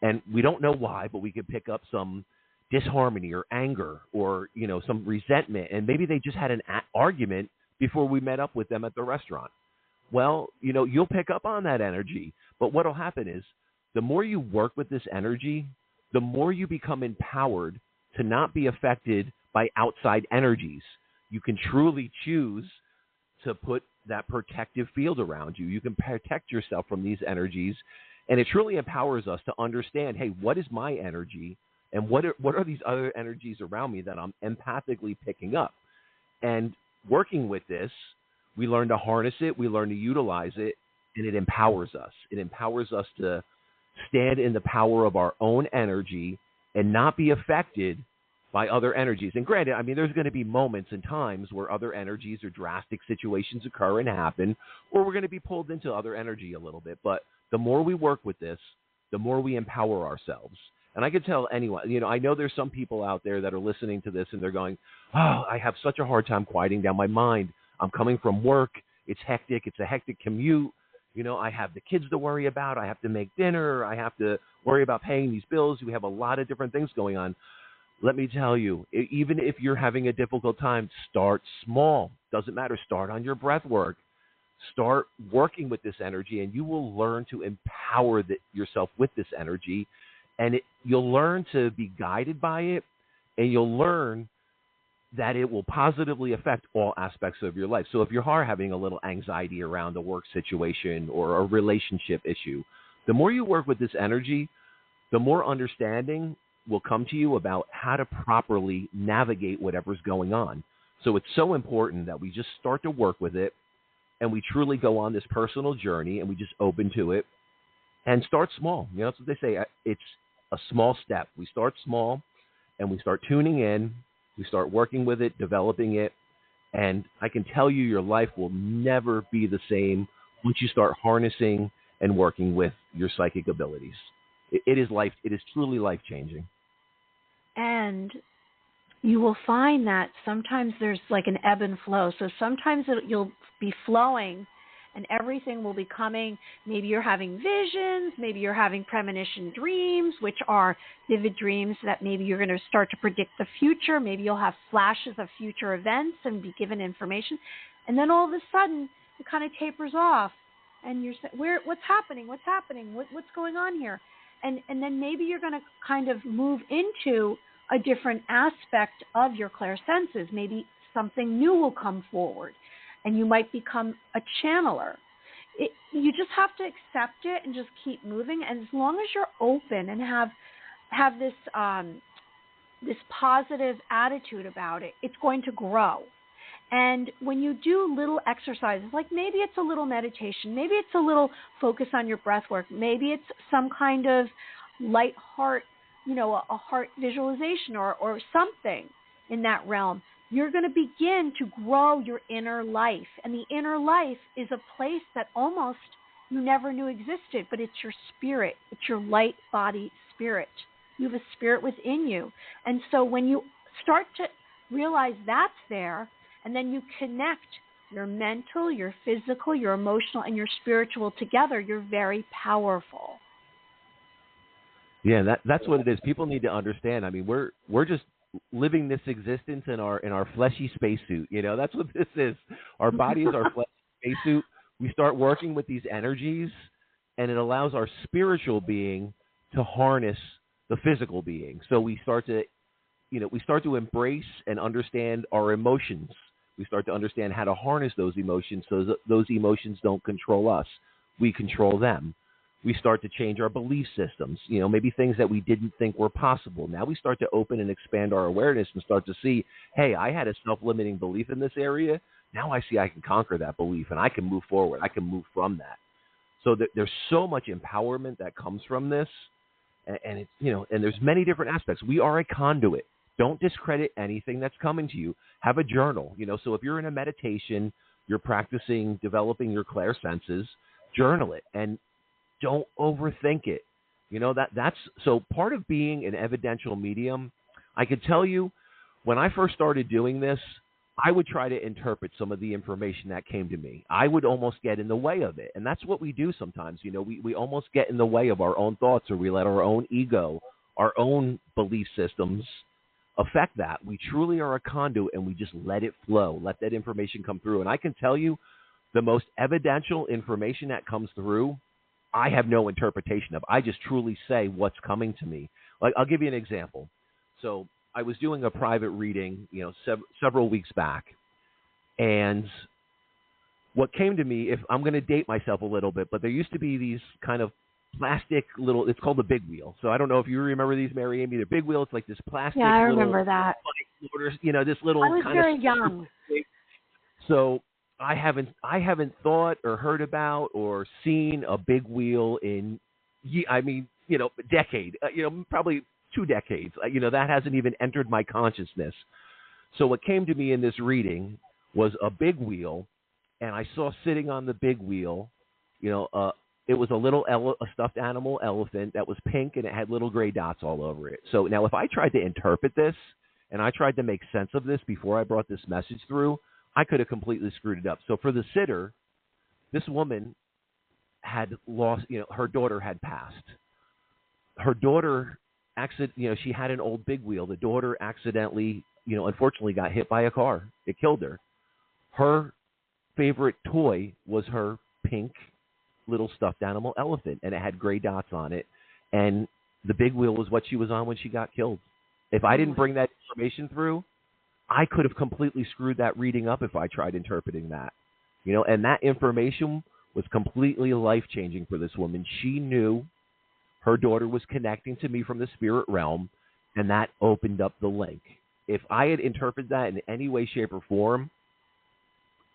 and we don't know why, but we could pick up some disharmony or anger or some resentment, and maybe they just had an argument before we met up with them at the restaurant. Well, you'll pick up on that energy. But what will happen is the more you work with this energy, the more you become empowered to not be affected by outside energies. You can truly choose to put that protective field around you. You can protect yourself from these energies. And it truly empowers us to understand, hey, what is my energy? And what are these other energies around me that I'm empathically picking up? And working with this, we learn to harness it, we learn to utilize it, and it empowers us. It empowers us to stand in the power of our own energy and not be affected by other energies. And granted, there's going to be moments and times where other energies or drastic situations occur and happen, or we're going to be pulled into other energy a little bit. But the more we work with this, the more we empower ourselves. And I can tell anyone, I know there's some people out there that are listening to this and they're going, oh, I have such a hard time quieting down my mind. I'm coming from work. It's hectic. It's a hectic commute. I have the kids to worry about. I have to make dinner. I have to worry about paying these bills. We have a lot of different things going on. Let me tell you, even if you're having a difficult time, start small. Doesn't matter. Start on your breath work. Start working with this energy, and you will learn to empower yourself with this energy. And you'll learn to be guided by it, and you'll learn that it will positively affect all aspects of your life. So if you are having a little anxiety around a work situation or a relationship issue, the more you work with this energy, the more understanding will come to you about how to properly navigate whatever's going on. So it's so important that we just start to work with it, and we truly go on this personal journey, and we just open to it and start small. That's what they say. It's a small step. We start small, and we start tuning in. We start working with it, developing it, and I can tell you your life will never be the same once you start harnessing and working with your psychic abilities. It is truly life-changing. And you will find that sometimes there's like an ebb and flow. So sometimes you'll be flowing and everything will be coming. Maybe you're having visions. Maybe you're having premonition dreams, which are vivid dreams that maybe you're going to start to predict the future. Maybe you'll have flashes of future events and be given information. And then all of a sudden, it kind of tapers off. And you're saying, what's happening? What's happening? What's going on here? And then maybe you're going to kind of move into a different aspect of your clairsenses. Maybe something new will come forward, and you might become a channeler. You just have to accept it and just keep moving. And as long as you're open and have this this positive attitude about it, it's going to grow. And when you do little exercises, like maybe it's a little meditation, maybe it's a little focus on your breath work, maybe it's some kind of light heart, a heart visualization or something in that realm, you're going to begin to grow your inner life. And the inner life is a place that almost you never knew existed, but it's your spirit. It's your light body spirit. You have a spirit within you. And so when you start to realize that's there, and then you connect your mental, your physical, your emotional, and your spiritual together, you're very powerful. Yeah, that's what it is. People need to understand. I mean, we're just living this existence in our fleshy spacesuit. You know, that's what this is. Our body is our fleshy spacesuit. We start working with these energies, and it allows our spiritual being to harness the physical being. So we start to embrace and understand our emotions. We start to understand how to harness those emotions so that those emotions don't control us. We control them. We start to change our belief systems, you know, maybe things that we didn't think were possible. Now we start to open and expand our awareness and start to see, hey, I had a self-limiting belief in this area. Now I see I can conquer that belief and I can move forward. I can move from that. So there's so much empowerment that comes from this. And it's, you know, and there's many different aspects. We are a conduit. Don't discredit anything that's coming to you. Have a journal, you know, so if you're in a meditation, you're practicing developing your clairsenses, journal it and don't overthink it. You know, that's so part of being an evidential medium. I could tell you when I first started doing this, I would try to interpret some of the information that came to me. I would almost get in the way of it. And that's what we do sometimes. You know, we almost get in the way of our own thoughts, or we let our own ego, our own belief systems affect that. We truly are a conduit and we just let it flow, let that information come through. And I can tell you the most evidential information that comes through, I have no interpretation of. I just truly say what's coming to me. Like, I'll give you an example. So I was doing a private reading, you know, several weeks back, and what came to me, if I'm going to date myself a little bit, but there used to be these kind of plastic little, it's called the big wheel. So I don't know if you remember these, Mary Amy. The big wheel, it's like this plastic. Yeah, I remember that. You know, this little. I was very young. So I haven't thought or heard about or seen a big wheel in, I mean, you know, a decade. You know, probably 2 decades. You know, that hasn't even entered my consciousness. So what came to me in this reading was a big wheel, and I saw sitting on the big wheel, you know, it was a stuffed animal elephant that was pink, and it had little gray dots all over it. So now if I tried to interpret this, and I tried to make sense of this before I brought this message through, I could have completely screwed it up. So for the sitter, this woman had lost, you know, her daughter had passed. Her daughter, you know, she had an old big wheel. The daughter accidentally, you know, unfortunately got hit by a car. It killed her. Her favorite toy was her pink little stuffed animal elephant, and it had gray dots on it. And the big wheel was what she was on when she got killed. If I didn't bring that information through, I could have completely screwed that reading up if I tried interpreting that. You know, and that information was completely life-changing for this woman. She knew her daughter was connecting to me from the spirit realm, and that opened up the link. If I had interpreted that in any way, shape, or form,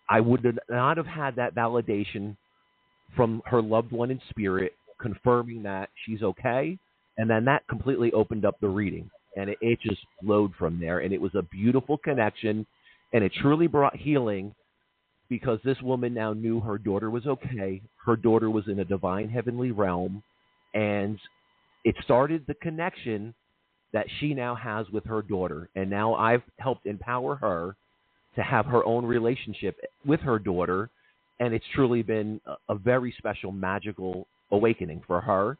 I would not have had that validation from her loved one in spirit confirming that she's okay, and then that completely opened up the reading, and it just flowed from there, and it was a beautiful connection, and it truly brought healing because this woman now knew her daughter was okay. Her daughter was in a divine heavenly realm, and it started the connection that she now has with her daughter, and now I've helped empower her to have her own relationship with her daughter, and it's truly been a very special, magical awakening for her.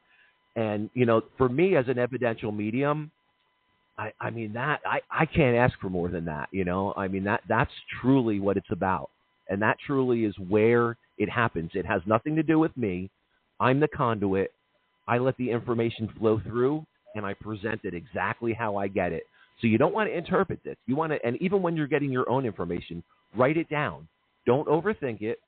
And, you know, for me as an evidential medium, I mean, that I can't ask for more than that, you know. I mean, that's truly what it's about, and that truly is where it happens. It has nothing to do with me. I'm the conduit. I let the information flow through, and I present it exactly how I get it. So you don't want to interpret this. You want to, and even when you're getting your own information, write it down. Don't overthink it,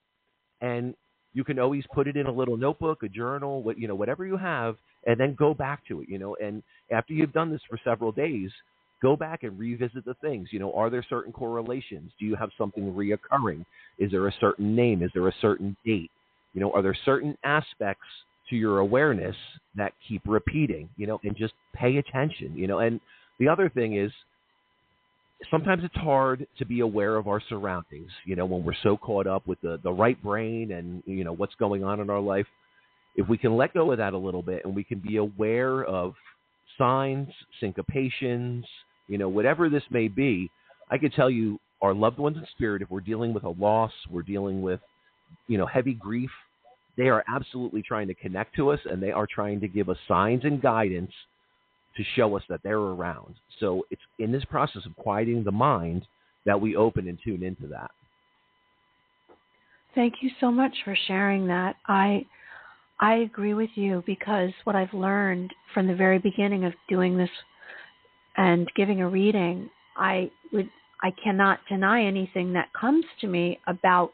and you can always put it in a little notebook, a journal, whatever you have, and then go back to it, you know. And after you've done this for several days, go back and revisit the things. You know, are there certain correlations? Do you have something reoccurring? Is there a certain name? Is there a certain date? You know, are there certain aspects to your awareness that keep repeating, you know, and just pay attention, you know. And the other thing is, sometimes it's hard to be aware of our surroundings, when we're so caught up with the right brain and, what's going on in our life. If we can let go of that a little bit and we can be aware of signs, syncopations, whatever this may be, I could tell you our loved ones in spirit, if we're dealing with a loss, we're dealing with, heavy grief, they are absolutely trying to connect to us, and they are trying to give us signs and guidance to show us that they're around. So it's in this process of quieting the mind that we open and tune into that. Thank you so much for sharing that. I agree with you, because what I've learned from the very beginning of doing this and giving a reading, I cannot deny anything that comes to me about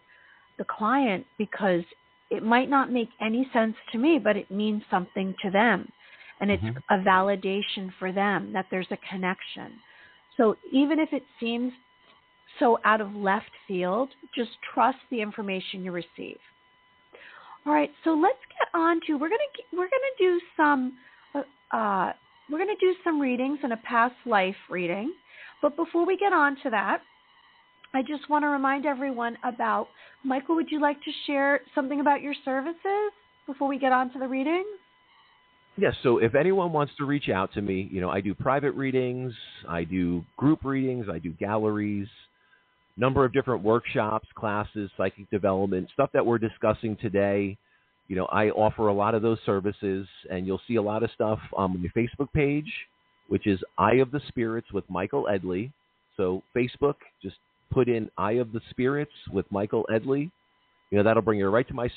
the client, because it might not make any sense to me, but it means something to them. And it's a validation for them that there's a connection. So even if it seems so out of left field, just trust the information you receive. All right, so let's get on to we're gonna do some readings and a past life reading. But before we get on to that, I just want to remind everyone about, Michael, would you like to share something about your services before we get on to the reading? Yes, so if anyone wants to reach out to me, I do private readings, I do group readings, I do galleries, number of different workshops, classes, psychic development, stuff that we're discussing today. I offer a lot of those services, and you'll see a lot of stuff on my Facebook page, which is Eye of the Spirits with Michael Edley. So Facebook, just put in Eye of the Spirits with Michael Edley. That'll bring you right to my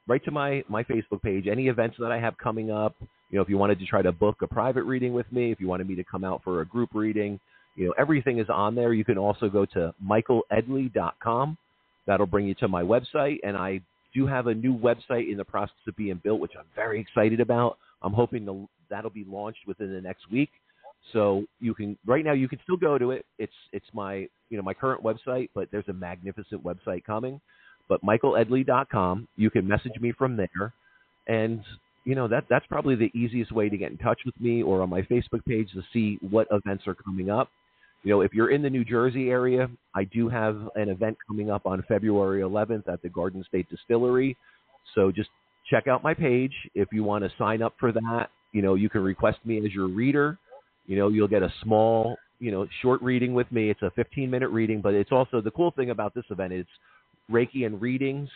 Facebook page. Any events that I have coming up, if you wanted to try to book a private reading with me, if you wanted me to come out for a group reading, everything is on there. You can also go to michaeledley.com. That'll bring you to my website, and I do have a new website in the process of being built, which I'm very excited about. I'm hoping that'll be launched within the next week. So right now you can still go to it. It's my my current website, but there's a magnificent website coming. But michaeledley.com, you can message me from there, and that's probably the easiest way to get in touch with me, or on my Facebook page to see what events are coming up. If you're in the New Jersey area, I do have an event coming up on February 11th at the Garden State Distillery. So just check out my page. If you want to sign up for that, you can request me as your reader. You'll get a small, short reading with me. It's a 15-minute reading, but it's also the cool thing about this event is Reiki and readings.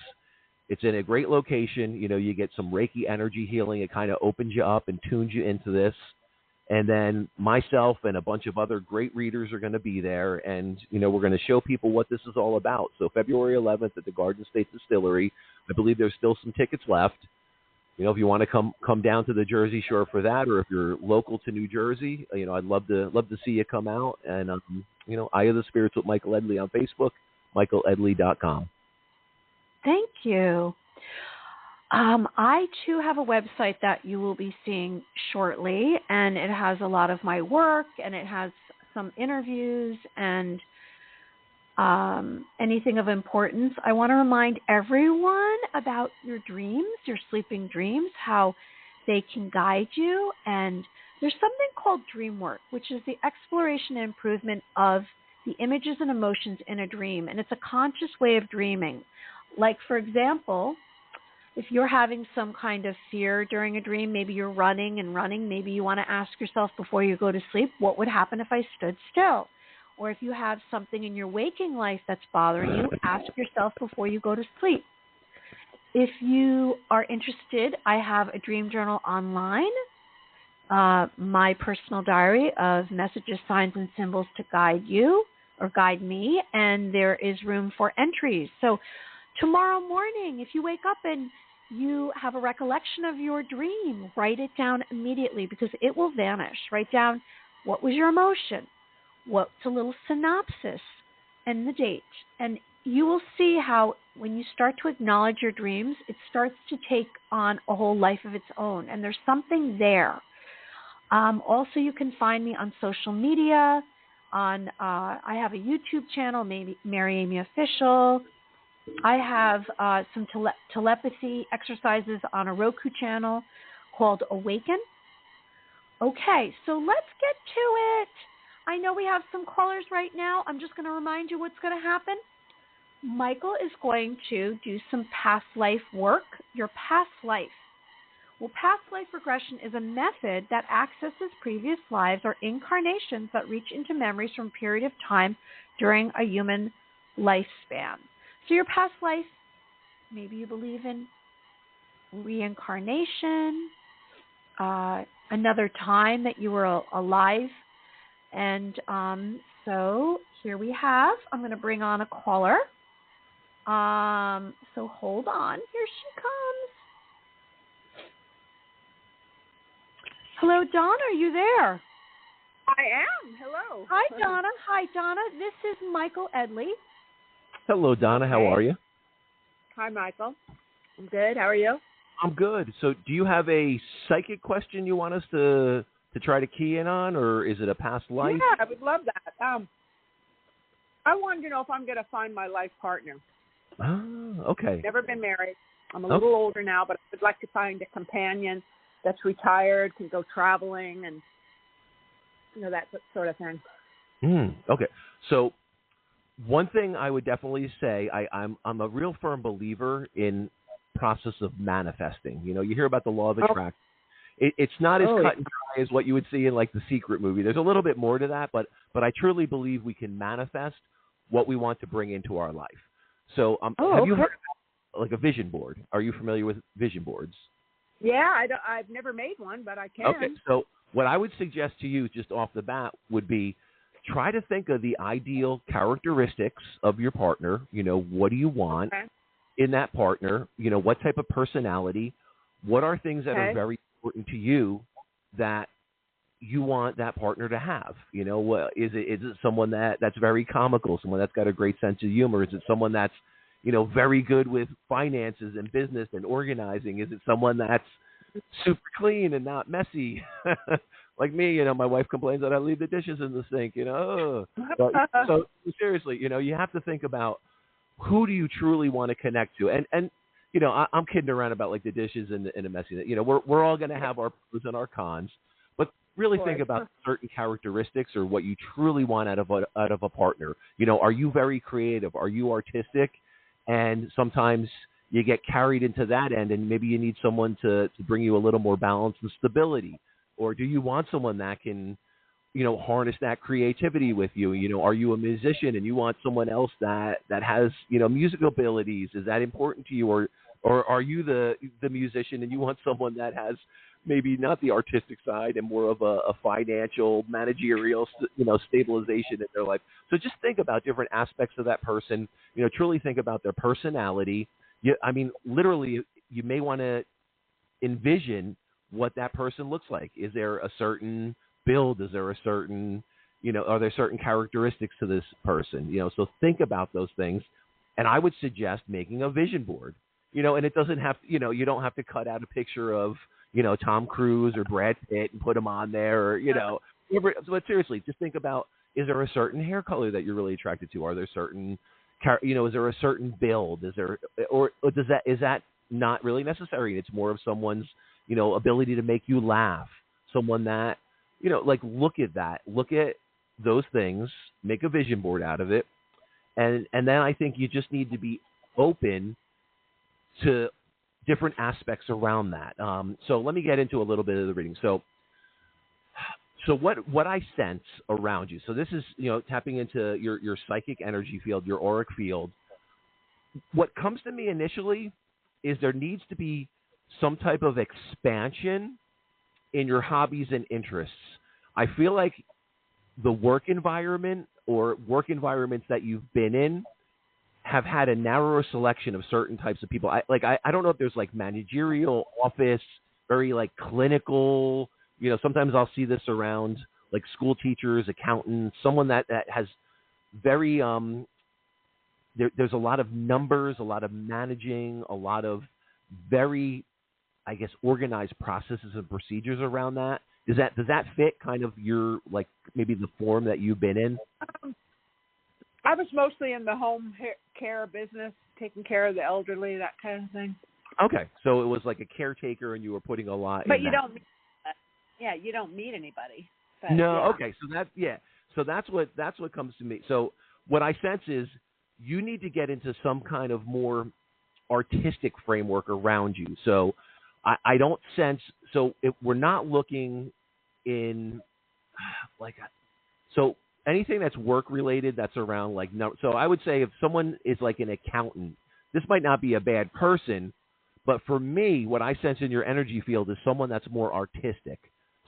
It's in a great location. You get some Reiki energy healing. It kind of opens you up and tunes you into this. And then myself and a bunch of other great readers are going to be there. And, we're going to show people what this is all about. So February 11th at the Garden State Distillery, I believe there's still some tickets left. If you want to come down to the Jersey Shore for that, or if you're local to New Jersey, I'd love to see you come out. And, Eye of the Spirits with Michael Edley on Facebook, michaeledley.com. Thank you. I, too, have a website that you will be seeing shortly, and it has a lot of my work, and it has some interviews and anything of importance. I want to remind everyone about your dreams, your sleeping dreams, how they can guide you. And there's something called dream work, which is the exploration and improvement of the images and emotions in a dream. And it's a conscious way of dreaming. Like, for example, if you're having some kind of fear during a dream, maybe you're running, maybe you want to ask yourself before you go to sleep, what would happen if I stood still? Or if you have something in your waking life that's bothering you, ask yourself before you go to sleep. If you are interested, I have a dream journal online, my personal diary of messages, signs, and symbols to guide you or guide me, and there is room for entries. So tomorrow morning, if you wake up and you have a recollection of your dream, write it down immediately, because it will vanish. Write down what was your emotion, what's a little synopsis, and the date. And you will see how when you start to acknowledge your dreams, it starts to take on a whole life of its own. And there's something there. Also, you can find me on social media. I have a YouTube channel, Mary Amy Official. I have some telepathy exercises on a Roku channel called Awaken. Okay, so let's get to it. I know we have some callers right now. I'm just going to remind you what's going to happen. Michael is going to do some past life work, your past life. Well, past life regression is a method that accesses previous lives or incarnations that reach into memories from a period of time during a human lifespan. So your past life, maybe you believe in reincarnation, another time that you were alive. And so here we have, I'm going to bring on a caller. So hold on. Here she comes. Hello, Donna. Are you there? I am. Hello. Hi, Donna. Hi, Donna. This is Michael Edley. Hello, Donna. How are you? Hi, Michael. I'm good. How are you? I'm good. So do you have a psychic question you want us to try to key in on, or is it a past life? Yeah, I would love that. I wanted to know if I'm going to find my life partner. Oh, okay. Never been married. I'm a little older now, but I would like to find a companion that's retired, can go traveling, and that sort of thing. Okay. So one thing I would definitely say, I'm a real firm believer in process of manifesting. You hear about the law of attraction. It's not as cut and dry as what you would see in like The Secret movie. There's a little bit more to that, but I truly believe we can manifest what we want to bring into our life. So have you heard about like a vision board? Are you familiar with vision boards? Yeah, I've never made one, but I can. Okay, so what I would suggest to you just off the bat would be try to think of the ideal characteristics of your partner. What do you want in that partner? What type of personality? What are things that are very important to you that you want that partner to have? Is it someone that's very comical, someone that's got a great sense of humor? Is it someone that's very good with finances and business and organizing? Is it someone that's super clean and not messy? Like me, my wife complains that I leave the dishes in the sink, But, so seriously, you have to think about who do you truly want to connect to. And I'm kidding around about like the dishes and the messy. We're all going to have our pros and our cons, but really think about certain characteristics or what you truly want out of a partner. Are you very creative? Are you artistic? And sometimes you get carried into that end, and maybe you need someone to bring you a little more balance and stability. Or do you want someone that can, harness that creativity with you? Are you a musician and you want someone else that has, musical abilities? Is that important to you? Or are you the musician and you want someone that has maybe not the artistic side and more of a financial, managerial, stabilization in their life? So just think about different aspects of that person. Truly think about their personality. Literally, you may want to envision what that person looks like. Is there a certain build? Is there a certain, are there certain characteristics to this person? So think about those things. And I would suggest making a vision board, and it doesn't have, you don't have to cut out a picture of, Tom Cruise or Brad Pitt and put them on there, or, but seriously, just think about, is there a certain hair color that you're really attracted to? Are there certain, is there a certain build? Is there, or is that not really necessary? It's more of someone's, ability to make you laugh, someone that, look at that, look at those things, make a vision board out of it. And then I think you just need to be open to different aspects around that. So let me get into a little bit of the reading. So what I sense around you, so this is, tapping into your psychic energy field, your auric field. What comes to me initially is there needs to be some type of expansion in your hobbies and interests. I feel like the work environment or work environments that you've been in have had a narrower selection of certain types of people. I don't know if there's like managerial, office, very like clinical, sometimes I'll see this around like school teachers, accountants, someone that has very, there's a lot of numbers, a lot of managing, a lot of very, I guess, organized processes and procedures around that. Does that fit kind of your, like, maybe the form that you've been in? I was mostly in the home care business, taking care of the elderly, that kind of thing. Okay, so it was like a caretaker, and you were putting a lot. But you don't meet anybody. But, no, yeah. okay, so So that's what comes to me. So what I sense is you need to get into some kind of more artistic framework around you. So I don't sense, so if we're not looking in so anything that's work related, that's around like, no. So I would say if someone is like an accountant, this might not be a bad person, but for me, what I sense in your energy field is someone that's more artistic,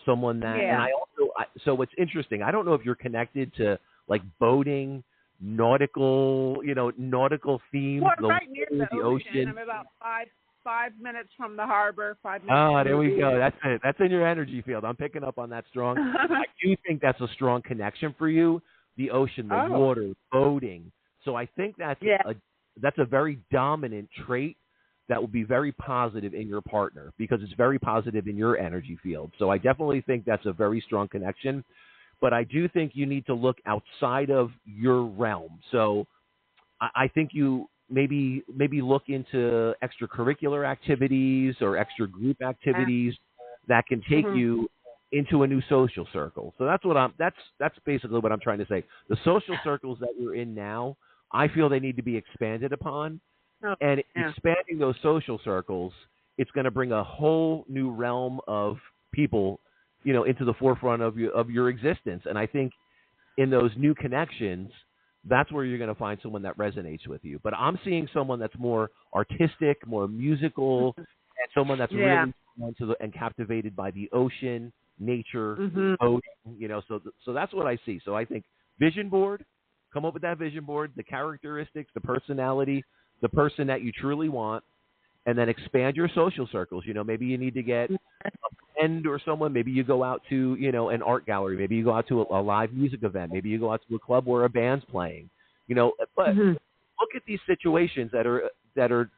someone that, and so what's interesting, I don't know if you're connected to like boating, nautical themes, right near the ocean. I'm about five minutes from the harbor. 5 minutes. Oh, there we go. That's it. That's in your energy field. I'm picking up on that strong. I do think that's a strong connection for you. The ocean, the water, boating. So I think that's a very dominant trait that will be very positive in your partner because it's very positive in your energy field. So I definitely think that's a very strong connection. But I do think you need to look outside of your realm. So I think you maybe look into extracurricular activities or extra group activities that can take you into a new social circle. So that's basically what I'm trying to say. The social circles that you're in now, I feel they need to be expanded upon. And expanding those social circles, it's going to bring a whole new realm of people, into the forefront of your existence. And I think in those new connections, that's where you're going to find someone that resonates with you. But I'm seeing someone that's more artistic, more musical, and someone that's really into and captivated by the ocean, nature, boating, so that's what I see. So I think vision board, come up with that vision board, the characteristics, the personality, the person that you truly want, and then expand your social circles. Maybe you need to get a friend or someone. Maybe you go out to, an art gallery. Maybe you go out to a live music event. Maybe you go out to a club where a band's playing. But look at these situations that are,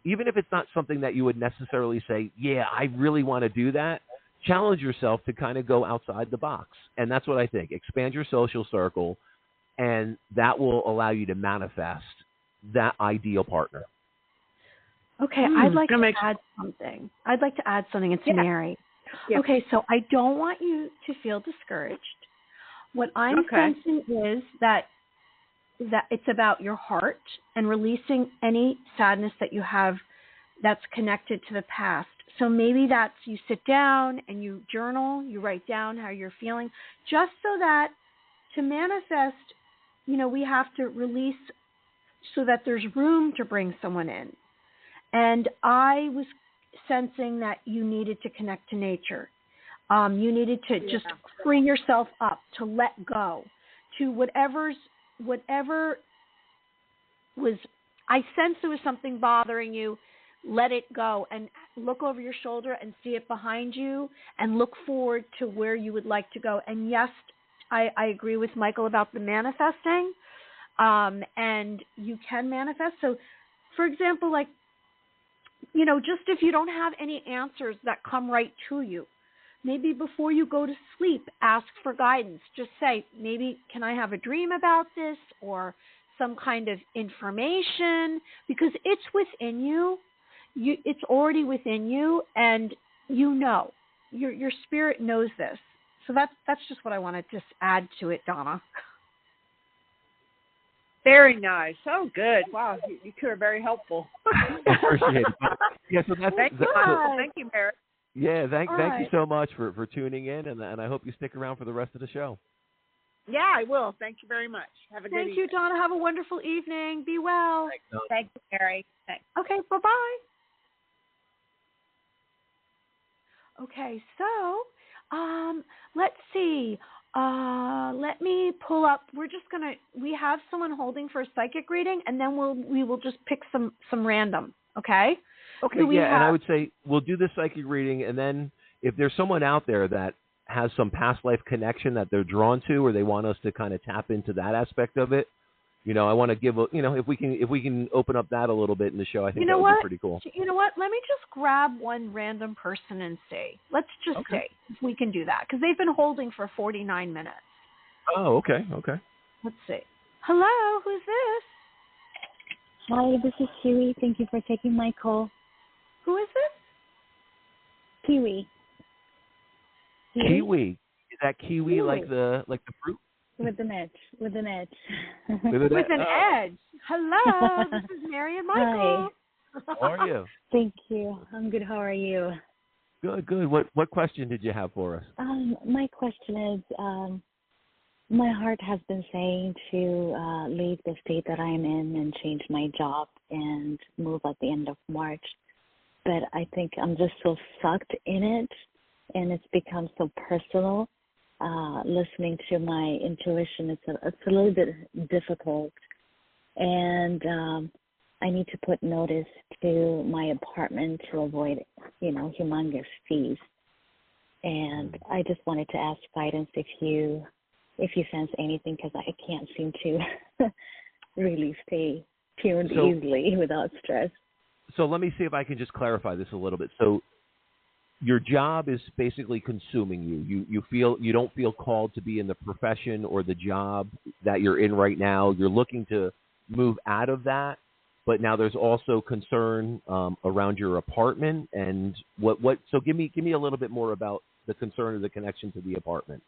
even if it's not something that you would necessarily say, yeah, I really want to do that. Challenge yourself to kind of go outside the box. And that's what I think. Expand your social circle, and that will allow you to manifest that ideal partner. Okay, I'd like to add something. It's Mary. Yeah. Okay, so I don't want you to feel discouraged. What I'm sensing is that it's about your heart and releasing any sadness that you have that's connected to the past. So maybe that's you sit down and you journal, you write down how you're feeling, just so that to manifest, we have to release so that there's room to bring someone in. And I was sensing that you needed to connect to nature. You needed to just free yourself up, to let go, to whatever was, I sensed there was something bothering you, let it go and look over your shoulder and see it behind you and look forward to where you would like to go. And yes, I agree with Michael about the manifesting. And you can manifest. So, for example, just if you don't have any answers that come right to you, maybe before you go to sleep, ask for guidance. Just say, maybe, can I have a dream about this or some kind of information? Because it's within you. It's already within you, and your spirit knows this. So that's just what I want to just add to it, Donna. Very nice. Oh, good. Wow, you two are very helpful. I appreciate it. Yeah, so thank you, Mary. Yeah, thank you so much for tuning in, and I hope you stick around for the rest of the show. Yeah, I will. Thank you very much. Have a good evening. Thank you, Donna. Have a wonderful evening. Be well. Thank you, Mary. Thanks. Okay, bye-bye. Okay, so let's see. Let me pull up. We have someone holding for a psychic reading, and then we will just pick some random. Okay. Okay. And I would say we'll do the psychic reading, and then if there's someone out there that has some past life connection that they're drawn to, or they want us to kind of tap into that aspect of it, I want to give if we can open up that a little bit in the show, I think that would be pretty cool. You know what? Let me just grab one random person and see. Let's just see if we can do that, because they've been holding for 49 minutes. Oh, okay. Let's see. Hello, who's this? Hi, this is Kiwi. Thank you for taking my call. Who is this? Kiwi. Kiwi. Is that kiwi like the fruit? With an edge. With an edge. Hello, this is Mary and Michael. Hi. How are you? Thank you. I'm good. How are you? Good. What question did you have for us? My question is, my heart has been saying to leave the state that I'm in and change my job and move at the end of March. But I think I'm just so sucked in it, and it's become so personal. Listening to my intuition, it's a little bit difficult. And I need to put notice to my apartment to avoid, humongous fees. And I just wanted to ask guidance if you sense anything, because I can't seem to really stay tuned easily without stress. So let me see if I can just clarify this a little bit. So your job is basically consuming you. You don't feel called to be in the profession or the job that you're in right now. You're looking to move out of that, but now there's also concern around your apartment. And what? So give me a little bit more about the concern or the connection to the apartment.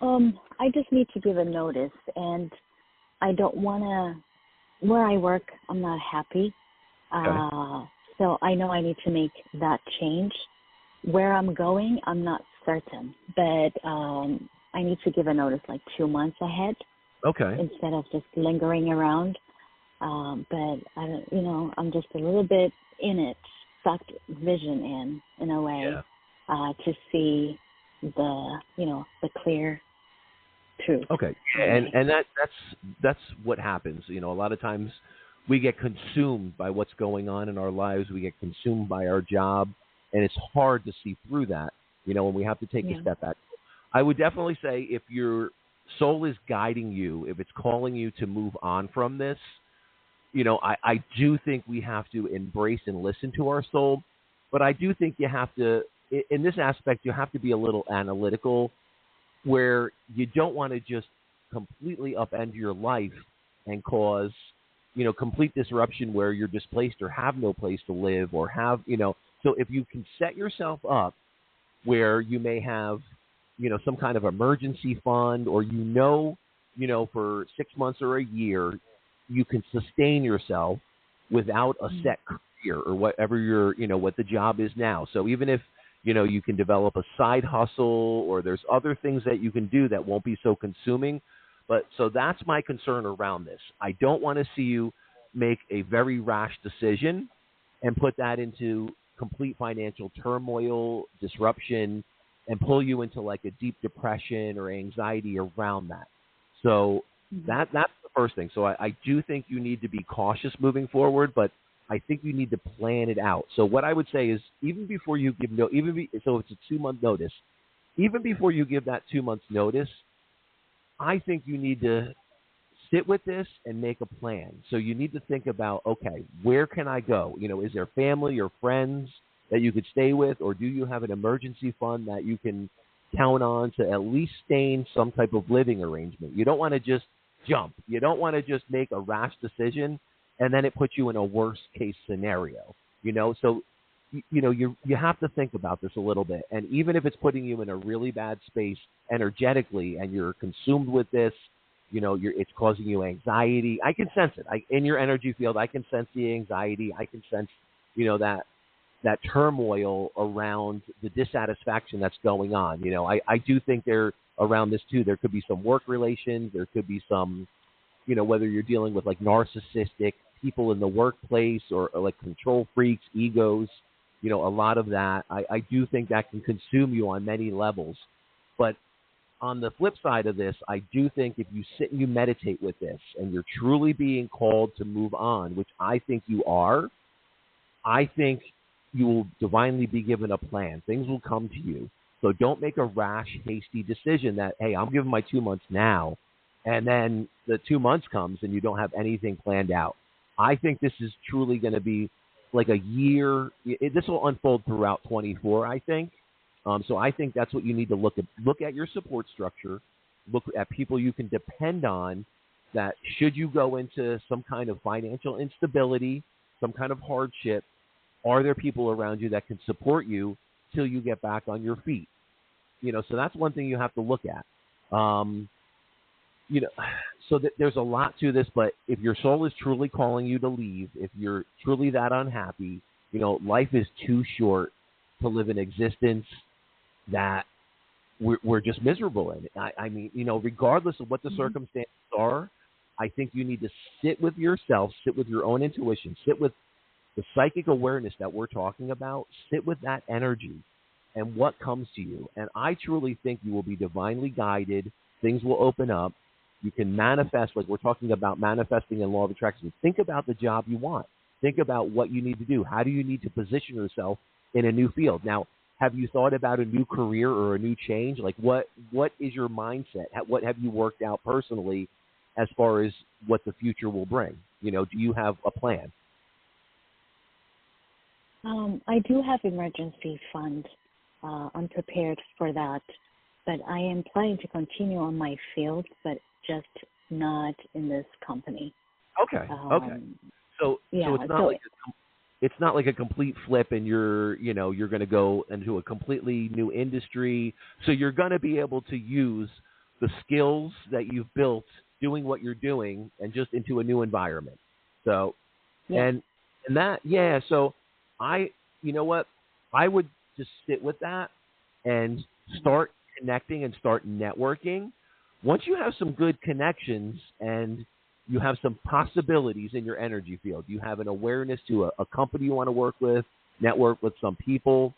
I just need to give a notice, and I don't want to. Where I work, I'm not happy. Okay. So I know I need to make that change. Where I'm going, I'm not certain, but I need to give a notice like 2 months ahead. Okay. Instead of just lingering around. But I don't, I'm just a little bit in it, sucked vision in a way, to see the clear truth. Okay. And that's what happens. A lot of times we get consumed by what's going on in our lives. We get consumed by our job, and it's hard to see through that, when we have to take a step back. I would definitely say if your soul is guiding you, if it's calling you to move on from this, I do think we have to embrace and listen to our soul. But I do think you have to, in this aspect, you have to be a little analytical, where you don't want to just completely upend your life and cause complete disruption where you're displaced or have no place to live or have, so if you can set yourself up where you may have, some kind of emergency fund, or, for 6 months or a year, you can sustain yourself without a set career or whatever what the job is now. So even if, you can develop a side hustle, or there's other things that you can do that won't be so consuming. But so that's my concern around this. I don't want to see you make a very rash decision and put that into complete financial turmoil, disruption, and pull you into like a deep depression or anxiety around that. So that's the first thing. So I do think you need to be cautious moving forward, but I think you need to plan it out. So what I would say is, even before you give so it's a 2-month notice, even before you give that 2 months notice, I think you need to sit with this and make a plan. So you need to think about, okay, where can I go? Is there family or friends that you could stay with, or do you have an emergency fund that you can count on to at least sustain some type of living arrangement? You don't want to just jump. You don't want to just make a rash decision and then it puts you in a worst case scenario. So you have to think about this a little bit. And even if it's putting you in a really bad space energetically and you're consumed with this, it's causing you anxiety. I can sense it. In your energy field, I can sense the anxiety. I can sense, that turmoil around the dissatisfaction that's going on. I do think around this too, there could be some work relations. There could be some, whether you're dealing with like narcissistic people in the workplace or like control freaks, egos, a lot of that. I do think that can consume you on many levels. But on the flip side of this, I do think if you sit and you meditate with this and you're truly being called to move on, which I think you are, I think you will divinely be given a plan. Things will come to you. So don't make a rash, hasty decision that, hey, I'm giving my 2 months now, and then the 2 months comes and you don't have anything planned out. I think this is truly going to be like a year. This will unfold throughout 24, I think. So I think that's what you need to look at. Look at your support structure. Look at people you can depend on, that should you go into some kind of financial instability, some kind of hardship, are there people around you that can support you till you get back on your feet? So that's one thing you have to look at. So there's a lot to this, but if your soul is truly calling you to leave, if you're truly that unhappy, life is too short to live an existence that we're just miserable in. I mean, regardless of what the circumstances are, I think you need to sit with yourself, sit with your own intuition, sit with the psychic awareness that we're talking about, sit with that energy and what comes to you. And I truly think you will be divinely guided. Things will open up. You can manifest, like we're talking about manifesting in law of attraction. Think about the job you want. Think about what you need to do. How do you need to position yourself in a new field? Now, have you thought about a new career or a new change? Like what is your mindset? What have you worked out personally as far as what the future will bring? Do you have a plan? I do have emergency fund. I'm prepared for that, but I am planning to continue on my field, but just not in this company. Okay. So it's not like a complete flip, and you're going to go into a completely new industry. So you're going to be able to use the skills that you've built doing what you're doing, and just into a new environment. So, and that, So I would just sit with that and start connecting and start networking. Once you have some good connections and you have some possibilities in your energy field, you have an awareness to a company you want to work with, network with some people,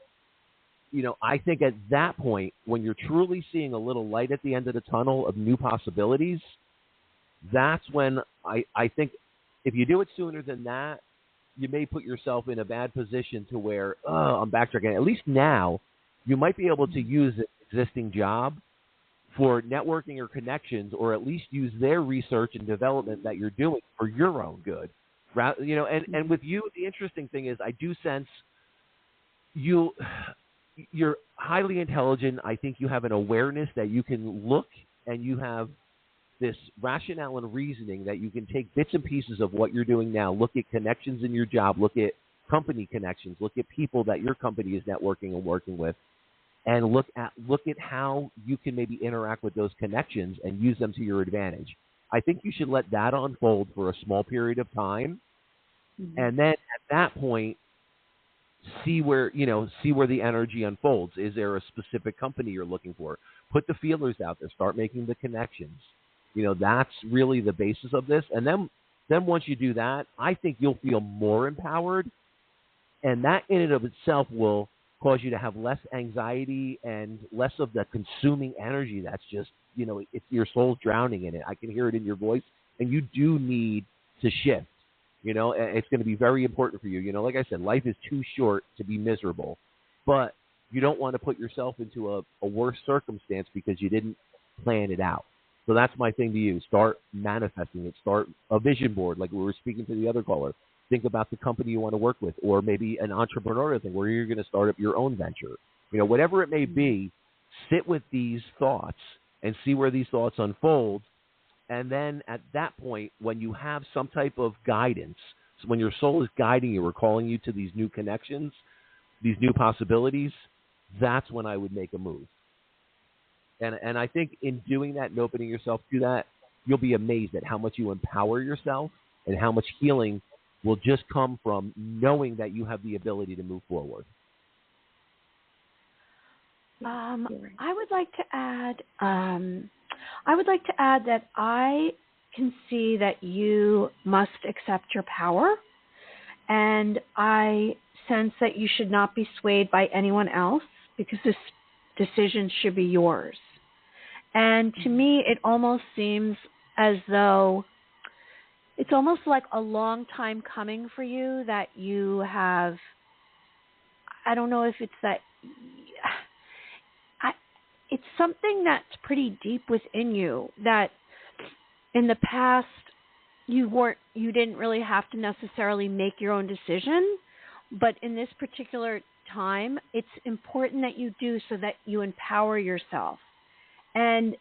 I think at that point, when you're truly seeing a little light at the end of the tunnel of new possibilities, that's when I think if you do it sooner than that, you may put yourself in a bad position to where, I'm backtracking. At least now, you might be able to use an existing job for networking or connections, or at least use their research and development that you're doing for your own good. And with you, the interesting thing is I do sense you're highly intelligent. I think you have an awareness that you can look, and you have this rationale and reasoning that you can take bits and pieces of what you're doing now, look at connections in your job, look at company connections, look at people that your company is networking and working with, and look at how you can maybe interact with those connections and use them to your advantage. I think you should let that unfold for a small period of time, and then at that point, see where the energy unfolds. Is there a specific company you're looking for? Put the feelers out there. Start making the connections. That's really the basis of this. And then once you do that, I think you'll feel more empowered, and that in and of itself will cause you to have less anxiety and less of the consuming energy that's just, it's your soul's drowning in it. I can hear it in your voice, and you do need to shift. It's going to be very important for you. Like I said, life is too short to be miserable, but you don't want to put yourself into a worse circumstance because you didn't plan it out. So that's my thing to you. Start manifesting it. Start a vision board, like we were speaking to the other caller. Think about the company you want to work with, or maybe an entrepreneurial thing where you're going to start up your own venture. Whatever it may be, sit with these thoughts and see where these thoughts unfold. And then at that point, when you have some type of guidance, so when your soul is guiding you or calling you to these new connections, these new possibilities, that's when I would make a move. And I think in doing that and opening yourself to that, you'll be amazed at how much you empower yourself and how much healing will just come from knowing that you have the ability to move forward. I would like to add that I can see that you must accept your power, and I sense that you should not be swayed by anyone else, because this decision should be yours. And to me, it almost seems as though it's almost like a long time coming for you, that you have, I don't know if it's that, it's something that's pretty deep within you, that in the past you didn't really have to necessarily make your own decision, but in this particular time, it's important that you do, so that you empower yourself. And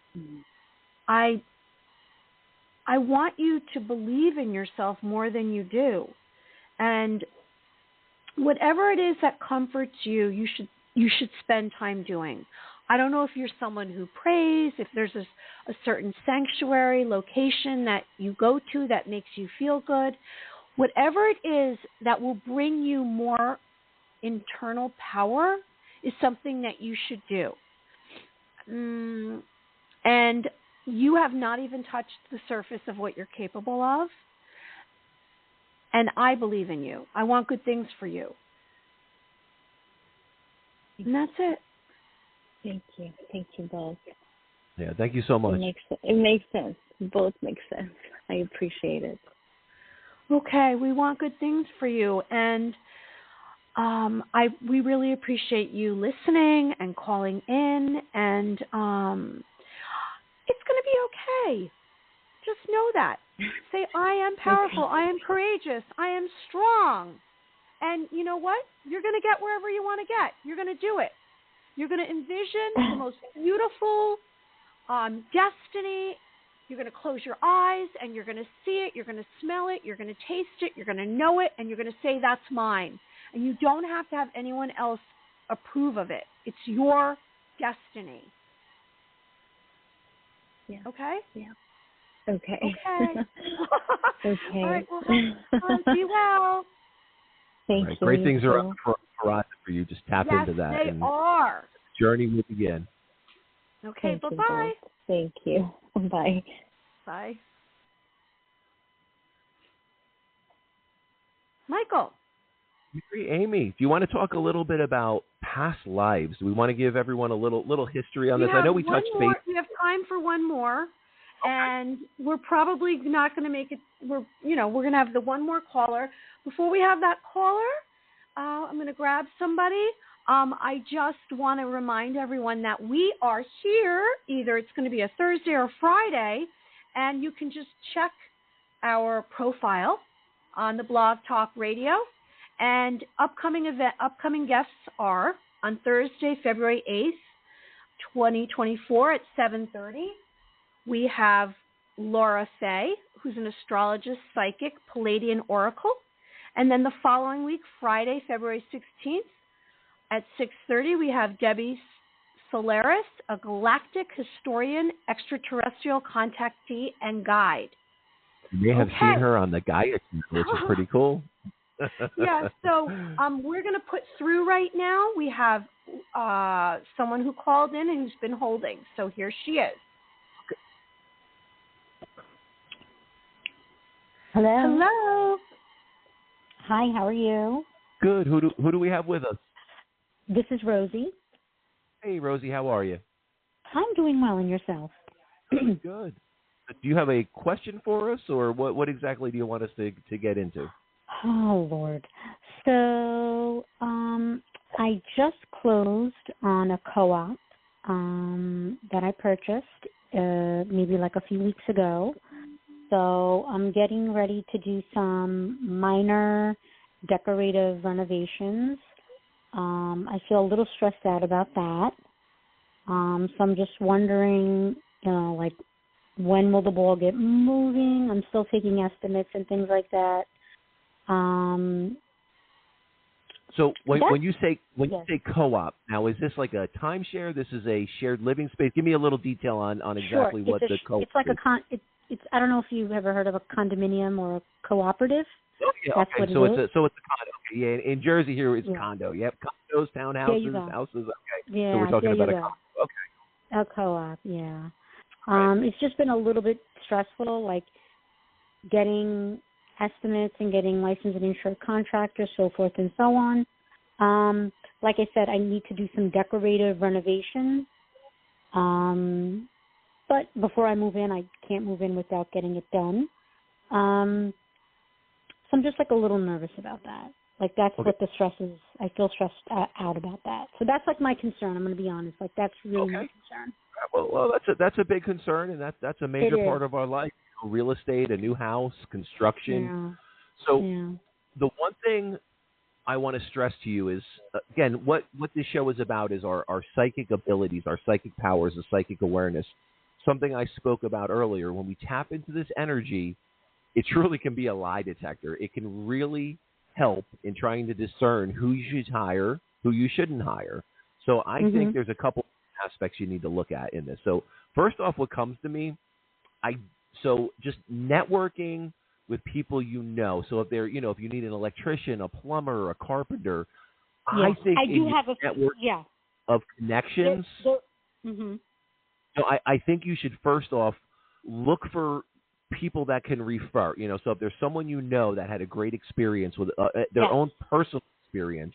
I want you to believe in yourself more than you do. And whatever it is that comforts you, you should spend time doing. I don't know if you're someone who prays, if there's a certain sanctuary location that you go to that makes you feel good. Whatever it is that will bring you more internal power is something that you should do. And you have not even touched the surface of what you're capable of. And I believe in you. I want good things for you. And that's it. Thank you. Thank you both. Yeah, thank you so much. It makes sense. Both make sense. I appreciate it. Okay, we want good things for you. And we really appreciate you listening and calling in. And it's going to be okay. Just know that. Say, I am powerful. I am courageous. I am strong. And you know what? You're going to get wherever you want to get. You're going to do it. You're going to envision the most beautiful destiny. You're going to close your eyes and you're going to see it. You're going to smell it. You're going to taste it. You're going to know it. And you're going to say, that's mine. And you don't have to have anyone else approve of it. It's your destiny. Yeah. Okay? Yeah. Okay. Okay. Okay. All right. Well, be well. Thank you. Great things are up for you. Just tap into that. Yes, they are. Journey will begin. Okay. Bye-bye. Thank you. Bye. Bye. Michael. Amy, do you want to talk a little bit about past lives? Do we want to give everyone a little history on this? I know we touched base. We have time for one more, okay. And we're probably not going to make it. We're going to have the one more caller. Before we have that caller, I'm going to grab somebody. I just want to remind everyone that we are here. Either it's going to be a Thursday or Friday, and you can just check our profile on the Blog Talk Radio. And upcoming guests are on Thursday, February 8th, 2024 at 7:30. We have Laura Fay, who's an astrologist, psychic, Palladian oracle. And then the following week, Friday, February 16th at 6:30, we have Debbie Solaris, a galactic historian, extraterrestrial contactee, and guide. You may have seen her on the Gaia, which is pretty cool. Yeah, so we're going to put through right now. We have someone who called in and who's been holding. So here she is. Hello. Hello. Hi, how are you? Good. Who do we have with us? This is Rosie. Hey, Rosie, how are you? I'm doing well, and yourself? Good. Do you have a question for us, or what exactly do you want us to get into? Oh, Lord. So I just closed on a co-op that I purchased maybe like a few weeks ago. So I'm getting ready to do some minor decorative renovations. I feel a little stressed out about that. So I'm just wondering, like, when will the ball get moving? I'm still taking estimates and things like that. So when you say co-op, now is this like a timeshare? This is a shared living space. Give me a little detail on exactly what the co-op is. It's like it's I don't know if you've ever heard of a condominium or a cooperative. Oh, yeah, That's okay. what So it it's is. a condo. Okay. Yeah, in Jersey here it's condo. Yep, condos, townhouses, houses. Okay. Yeah, so we're talking about a co-op. Okay. A co-op, yeah. It's just been a little bit stressful, like getting estimates and getting licensed and insured contractors, so forth and so on. Like I said, I need to do some decorative renovations. But before I move in, I can't move in without getting it done. So I'm just like a little nervous about that. Like that's what the stress is. I feel stressed out about that. So that's like my concern. I'm going to be honest. Like that's really my concern. Well, that's a big concern, and that's a major part of our life. Real estate, a new house, construction. Yeah. So the one thing I want to stress to you is, again, what this show is about is our psychic abilities, our psychic powers, the psychic awareness. Something I spoke about earlier. When we tap into this energy, it truly can be a lie detector. It can really help in trying to discern who you should hire, who you shouldn't hire. So I think there's a couple aspects you need to look at in this. So first off, what comes to me, so just networking with people you know. So if they're, if you need an electrician, a plumber, a carpenter, I think I do have a network of connections. So I think you should first off look for people that can refer. So if there's someone that had a great experience with their own personal experience,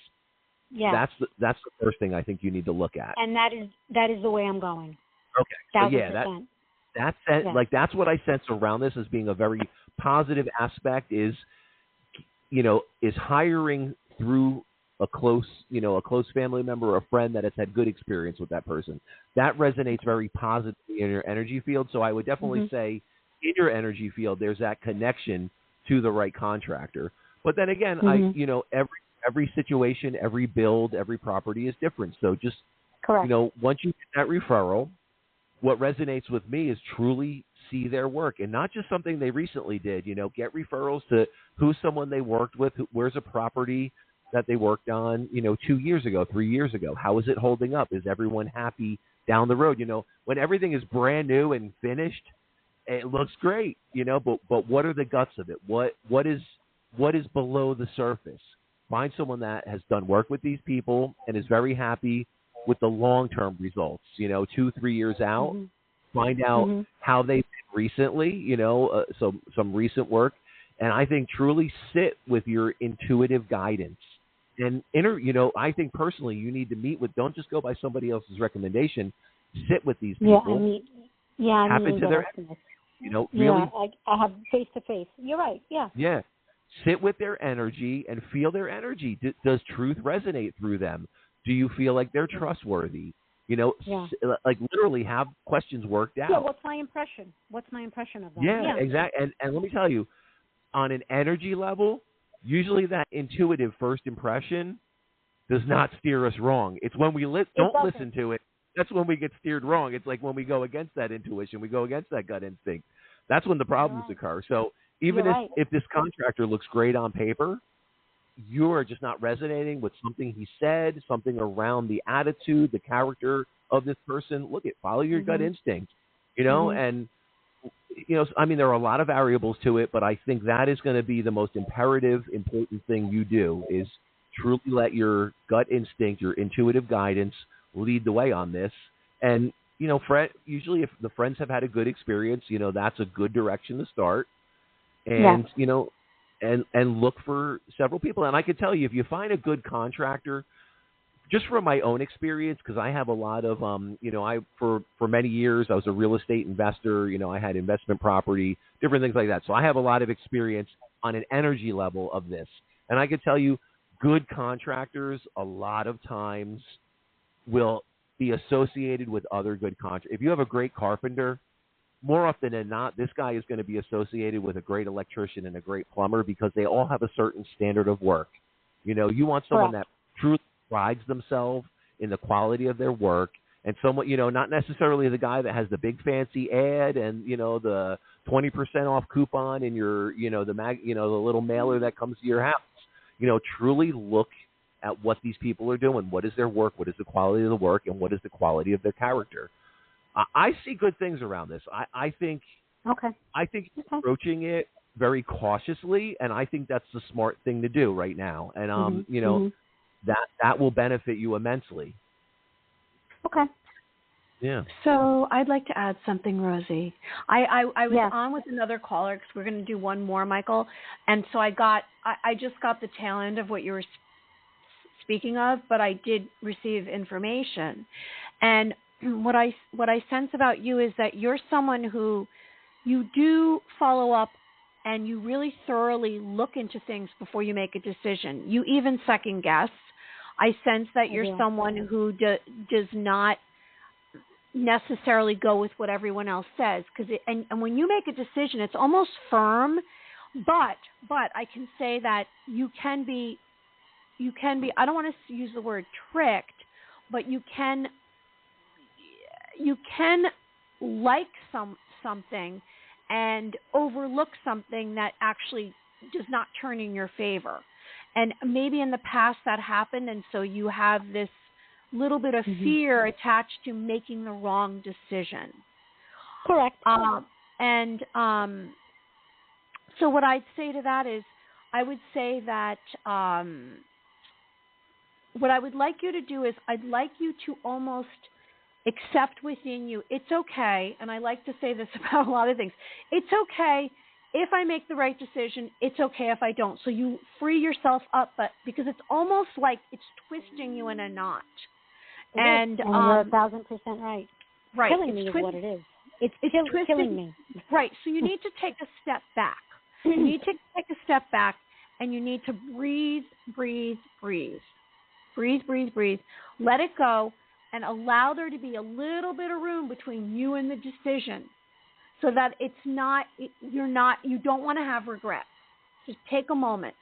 that's the first thing I think you need to look at. And that is the way I'm going. Okay. So that's what I sense around this as being a very positive aspect is hiring through a close family member or a friend that has had good experience with that person. That resonates very positively in your energy field. So I would definitely say in your energy field, there's that connection to the right contractor. But then again, every situation, every build, every property is different. So just, once you get that referral, what resonates with me is truly see their work and not just something they recently did, get referrals to who's someone they worked with, where's a property that they worked on, 2 years ago, 3 years ago. How is it holding up? Is everyone happy down the road? When everything is brand new and finished, it looks great, but what are the guts of it? What is below the surface? Find someone that has done work with these people and is very happy with the long-term results, 2-3 years out. Find out how they've been recently, some recent work. And I think truly sit with your intuitive guidance. And I think personally you need to meet with, don't just go by somebody else's recommendation. Sit with these people. Tap into their, really. I have face to face. You're right. Yeah. Yeah. Sit with their energy and feel their energy. Does truth resonate through them? Do you feel like they're trustworthy? Like literally have questions worked out. Yeah. What's my impression? What's my impression of them? Yeah. Exactly. And let me tell you, on an energy level, usually that intuitive first impression does not steer us wrong. It's when we don't listen to it, that's when we get steered wrong. It's like when we go against that intuition, we go against that gut instinct. That's when the problems occur. So even if this contractor looks great on paper, you're just not resonating with something he said, something around the attitude, the character of this person. Follow your gut instinct, and I mean, there are a lot of variables to it, but I think that is going to be the most imperative, important thing you do is truly let your gut instinct, your intuitive guidance lead the way on this. And, usually if the friends have had a good experience, that's a good direction to start. And, and look for several people. And I can tell you, if you find a good contractor, just from my own experience, because I have a lot of, for many years, I was a real estate investor. I had investment property, different things like that. So I have a lot of experience on an energy level of this. And I can tell you, good contractors a lot of times will be associated with other good contractors. If you have a great carpenter, more often than not, this guy is going to be associated with a great electrician and a great plumber because they all have a certain standard of work. You want someone that truly prides themselves in the quality of their work, and someone, not necessarily the guy that has the big fancy ad and, the 20% off coupon in your, the little mailer that comes to your house. Truly look at what these people are doing. What is their work? What is the quality of the work? And what is the quality of their character? I see good things around this. I think approaching it very cautiously, and I think that's the smart thing to do right now. And, that will benefit you immensely. Okay. Yeah. So I'd like to add something, Rosie. I was on with another caller because we're going to do one more, Michael. And so I just got the tail end of what you were speaking of, but I did receive information. And what I sense about you is that you're someone who you do follow up and you really thoroughly look into things before you make a decision. You even second guess. I sense that you're someone who does not necessarily go with what everyone else says, and when you make a decision, it's almost firm. But I can say that you can be. I don't want to use the word tricked, but you can like something and overlook something that actually does not turn in your favor. And maybe in the past that happened, and so you have this little bit of fear attached to making the wrong decision. Correct. So what I'd say to that is, I would say that what I would like you to do is I'd like you to almost accept within you, it's okay, and I like to say this about a lot of things, it's okay if I make the right decision, it's okay if I don't. So you free yourself up, but because it's almost like it's twisting you in a knot. And you're 1,000% right. Right. Killing me is what it is. It's killing me. Right. So you need to take a step back. You need to take a step back, and you need to breathe. Let it go, and allow there to be a little bit of room between you and the decision, so that you don't want to have regrets. Just take a moment,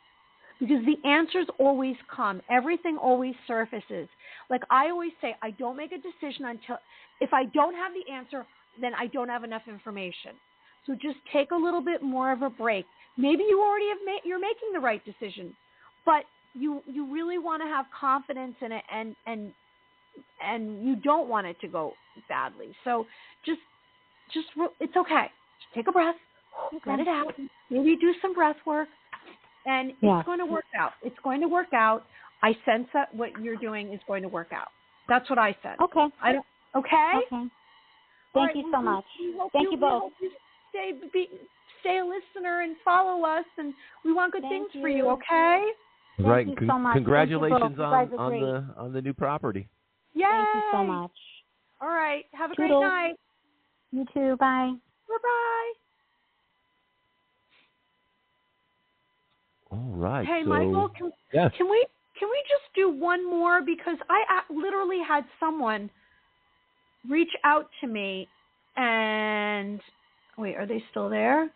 because the answers always come. Everything always surfaces. Like I always say, I don't make a decision if I don't have the answer, then I don't have enough information. So just take a little bit more of a break. Maybe you already you're making the right decision, but you really want to have confidence in it, and you don't want it to go badly. So just it's okay. Just take a breath, let it out. Maybe do some breath work, and it's going to work out. It's going to work out. I sense that what you're doing is going to work out. That's what I said. Okay. Okay. Thank you so much. Thank you both. Stay a listener and follow us, and we want good things for you. Okay. Right. Thank you so much. Congratulations on the new property. Yay. Thank you so much. All right. Have a Toodles. great night. You too. Bye. Bye-bye. All right. Hey, so, Michael, can we just do one more, because I literally had someone reach out to me, and wait, are they still there?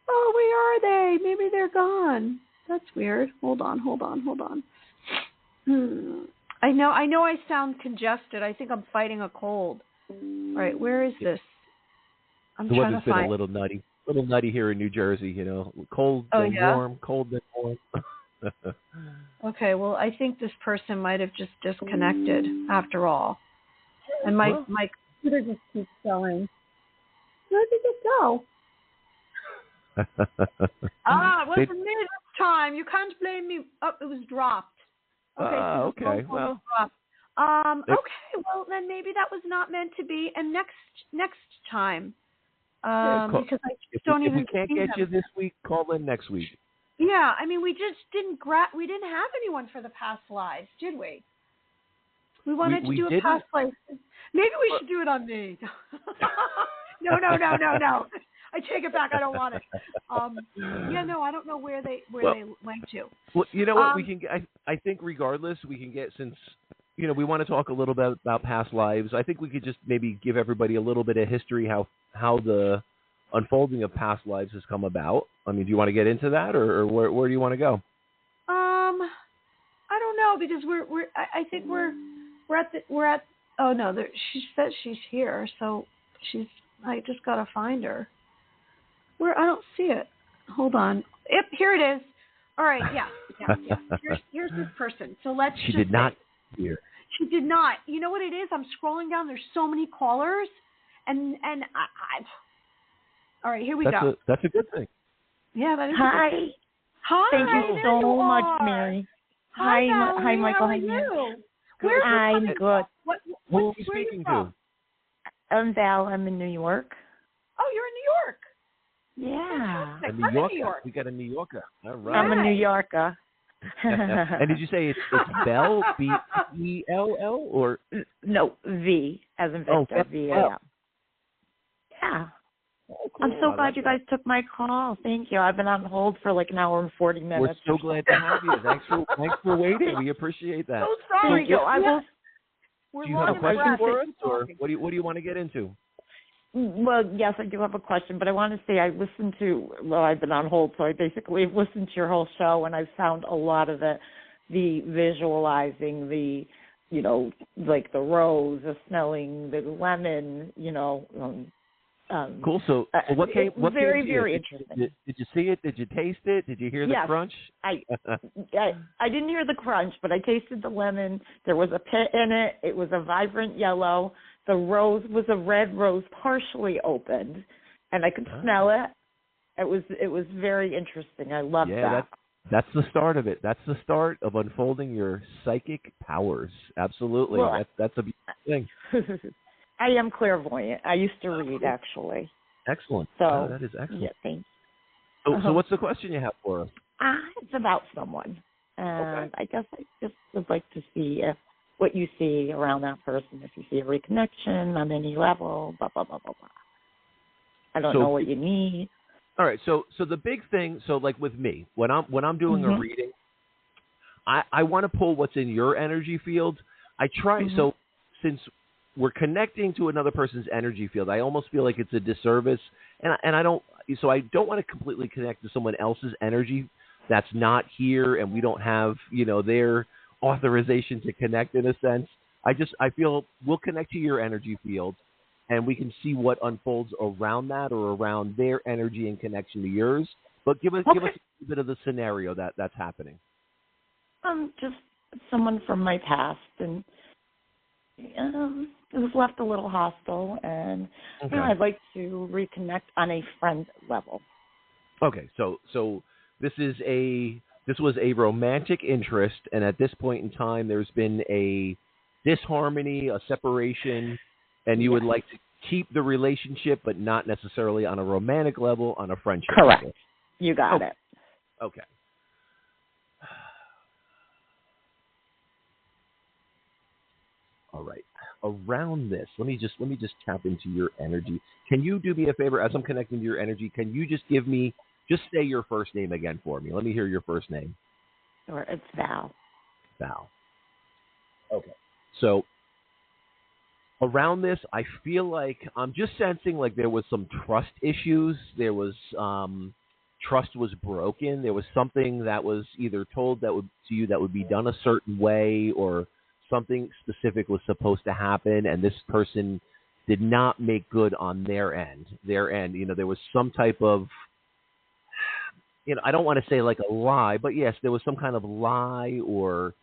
Oh, where are they? Maybe they're gone. That's weird. Hold on. I know I sound congested. I think I'm fighting a cold. All right, where is this? I'm the trying weather's to find. been a little nutty here in New Jersey, cold then warm, cold then warm. Okay, well, I think this person might have just disconnected after all. And my computer just keeps going. Where did it go? It wasn't me this time. You can't blame me. Oh, it was dropped. Okay. Okay. Well. Okay. Well, then maybe that was not meant to be. And next time, because I don't even. If we can't get you this week, call in next week. Yeah, I mean, we just didn't have anyone for the past lives, did we? We wanted to do a past life. Maybe we should do it on me. No. I take it back. I don't want it. I don't know where they went to. Well, you know what? We can. I think regardless, we can get, since we want to talk a little bit about past lives. I think we could just maybe give everybody a little bit of history, how the unfolding of past lives has come about. I mean, do you want to get into that, or where do you want to go? I don't know, because I think we're at. Oh no, she says she's here, so I just gotta find her. I don't see it. Hold on. Yep, here it is. All right, yeah. Here's this person. So let's. She did not hear. She did not. You know what it is? I'm scrolling down. There's so many callers, and I. All right, here we go. That's a good thing. Yeah, that is. Hi. Hi. Thank you so much, Mary. Hi, hi, Michael. How are you? I'm good. Who are we speaking to? I'm Val. I'm in New York. Oh, you're in New York. Yeah. A New Yorker. We got a New Yorker. All right. I'm a New Yorker. And did you say it's Bell, B-E-L-L, or? No, V, as in Victor, V-A-L. Yeah. Oh, cool. I'm so glad you guys took my call. Thank you. I've been on hold for like an hour and 40 minutes. We're so glad to have you. Thanks for waiting. We appreciate that. So sorry. Thank you. Do you have a question for us, or what do you want to get into? Well, yes, I do have a question, but I want to say I've been on hold, so I basically have listened to your whole show, and I've found a lot of it, the visualizing, the, like the rose, the smelling, the lemon, Cool. So what came? What very, came to very you? interesting. Did you see it? Did you taste it? Did you hear the crunch? I didn't hear the crunch, but I tasted the lemon. There was a pit in it. It was a vibrant yellow. The rose was a red rose, partially opened, and I could smell it. It was very interesting. I loved that. That's the start of it. That's the start of unfolding your psychic powers. Absolutely. Well, that's a beautiful thing. I am clairvoyant. I used to read, actually. Excellent. So that is excellent. Yeah, thanks. So what's the question you have for us? It's about someone. And I guess I just would like to see what you see around that person, if you see a reconnection on any level, blah, blah, blah, blah, blah. I don't know what you need. All right. So the big thing, so like with me, when I'm doing a reading, I want to pull what's in your energy field. I try, so since we're connecting to another person's energy field, I almost feel like it's a disservice, and I don't want to completely connect to someone else's energy that's not here, and we don't have their authorization to connect in a sense. I feel we'll connect to your energy field, and we can see what unfolds around that or around their energy and connection to yours. But give us a bit of the scenario that's happening. Just someone from my past, and it was left a little hostile, and I'd like to reconnect on a friend level. Okay, so this was a romantic interest, and at this point in time, there's been a disharmony, a separation, and you would like to keep the relationship, but not necessarily on a romantic level, on a friendship Correct. level. You got it. Okay. All right. Around this, let me just tap into your energy. Can you do me a favor as I'm connecting to your energy? Can you just say your first name again for me? Let me hear your first name. Sure, it's Val. Val. Okay. So around this, I feel like I'm just sensing like there was some trust issues. There was trust was broken. There was something that was either told to you that would be done a certain way, or something specific was supposed to happen, and this person did not make good on their end. There was some type of, I don't want to say like a lie, but yes, there was some kind of lie or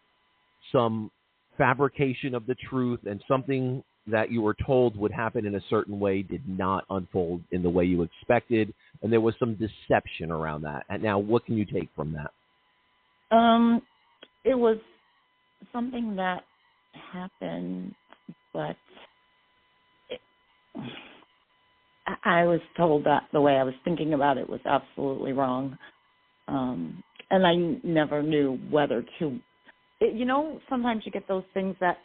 some fabrication of the truth, and something that you were told would happen in a certain way did not unfold in the way you expected, and there was some deception around that. And now, what can you take from that? It was something that happened, but I was told that the way I was thinking about it was absolutely wrong, and I never knew whether to. Sometimes you get those things that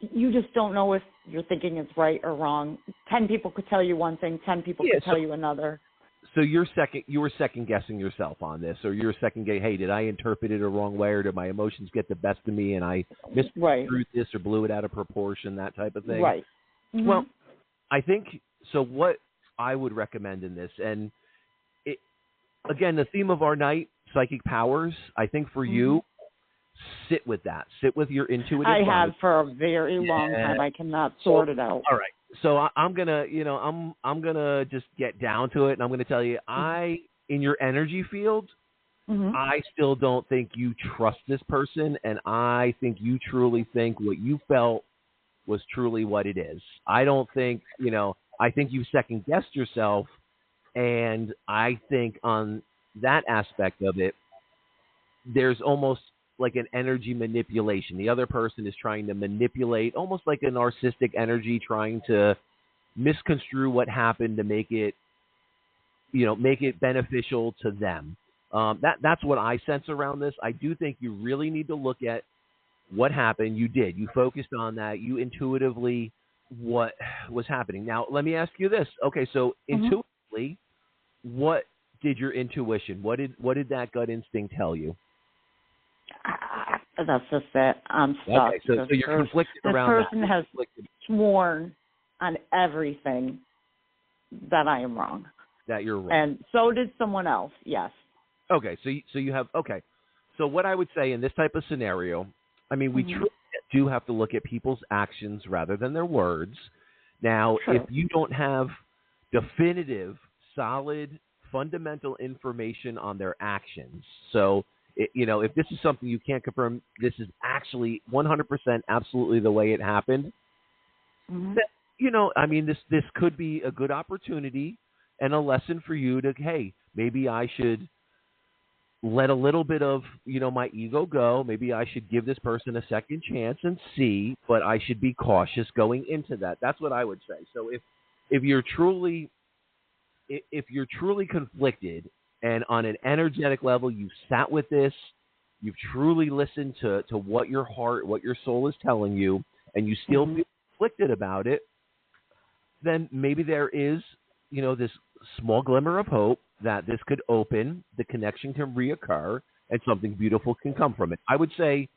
you just don't know if you're thinking it's right or wrong. 10 people could tell you one thing, 10 people could tell you another. So you were second guessing yourself on this, or you're second guessing, hey, did I interpret it a wrong way, or did my emotions get the best of me and I misconstrued this or blew it out of proportion, that type of thing? Right. Mm-hmm. Well, I think, so what I would recommend in this, and again, the theme of our night, psychic powers, I think for you, sit with that. Sit with your intuitive. I have for a very long time. I cannot sort it out. All right. So I'm gonna, I'm gonna just get down to it, and I'm gonna tell you, in your energy field, I still don't think you trust this person, and I think you truly think what you felt was truly what it is. I don't think, I think you second guessed yourself, and I think on that aspect of it, there's almost like an energy manipulation. The other person is trying to manipulate, almost like a narcissistic energy, trying to misconstrue what happened to make it beneficial to them. That's what I sense around this. I do think you really need to look at what happened. You did. You focused on that. You intuitively what was happening. Now, let me ask you this. Okay, so intuitively, what did your intuition, what did that gut instinct tell you? That's just it. I'm stuck. Okay, so you're conflicted around that. This person has sworn on everything that I am wrong. That you're wrong. And so did someone else, yes. Okay, so you have, okay. So what I would say in this type of scenario, I mean, we truly do have to look at people's actions rather than their words. Now, if you don't have definitive, solid, fundamental information on their actions. So, if this is something you can't confirm, this is actually 100% absolutely the way it happened, then, this could be a good opportunity and a lesson for you to, hey, maybe I should let a little bit of, my ego go. Maybe I should give this person a second chance and see, but I should be cautious going into that. That's what I would say. So if you're truly conflicted and on an energetic level, you've sat with this, you've truly listened to what your heart, what your soul is telling you, and you still feel conflicted about it, then maybe there is, this small glimmer of hope that this could open, the connection can reoccur, and something beautiful can come from it. I would say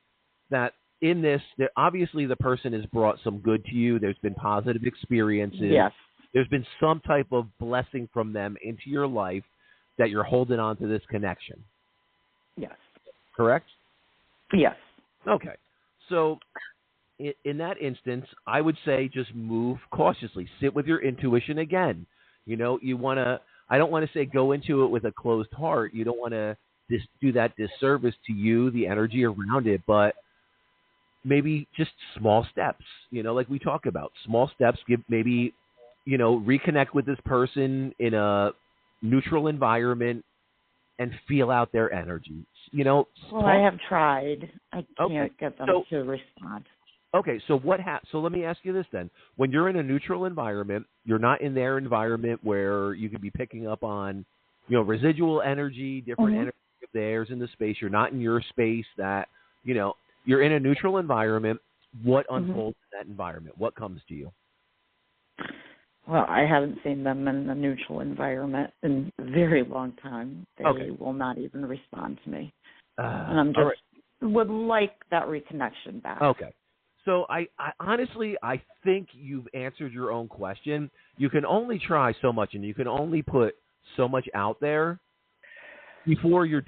that in this, obviously the person has brought some good to you. There's been positive experiences. Yes. There's been some type of blessing from them into your life that you're holding on to this connection. Yes. Correct? Yes. Okay. So in that instance, I would say just move cautiously. Sit with your intuition again. You want to, I don't want to say go into it with a closed heart. You don't want to do that disservice to you, the energy around it, but maybe just small steps, like we talk about. Small steps, reconnect with this person in a neutral environment and feel out their energy. Well, I have tried. I can't get them to respond. Okay, so so let me ask you this then. When you're in a neutral environment, you're not in their environment where you could be picking up on, residual energy, different energy of theirs in the space. You're not in your space that, you're in a neutral environment. What unfolds in that environment? What comes to you? Well, I haven't seen them in a neutral environment in a very long time. They will not even respond to me. And I'm just would like that reconnection back. Okay. So I honestly, I think you've answered your own question. You can only try so much, and you can only put so much out there before you're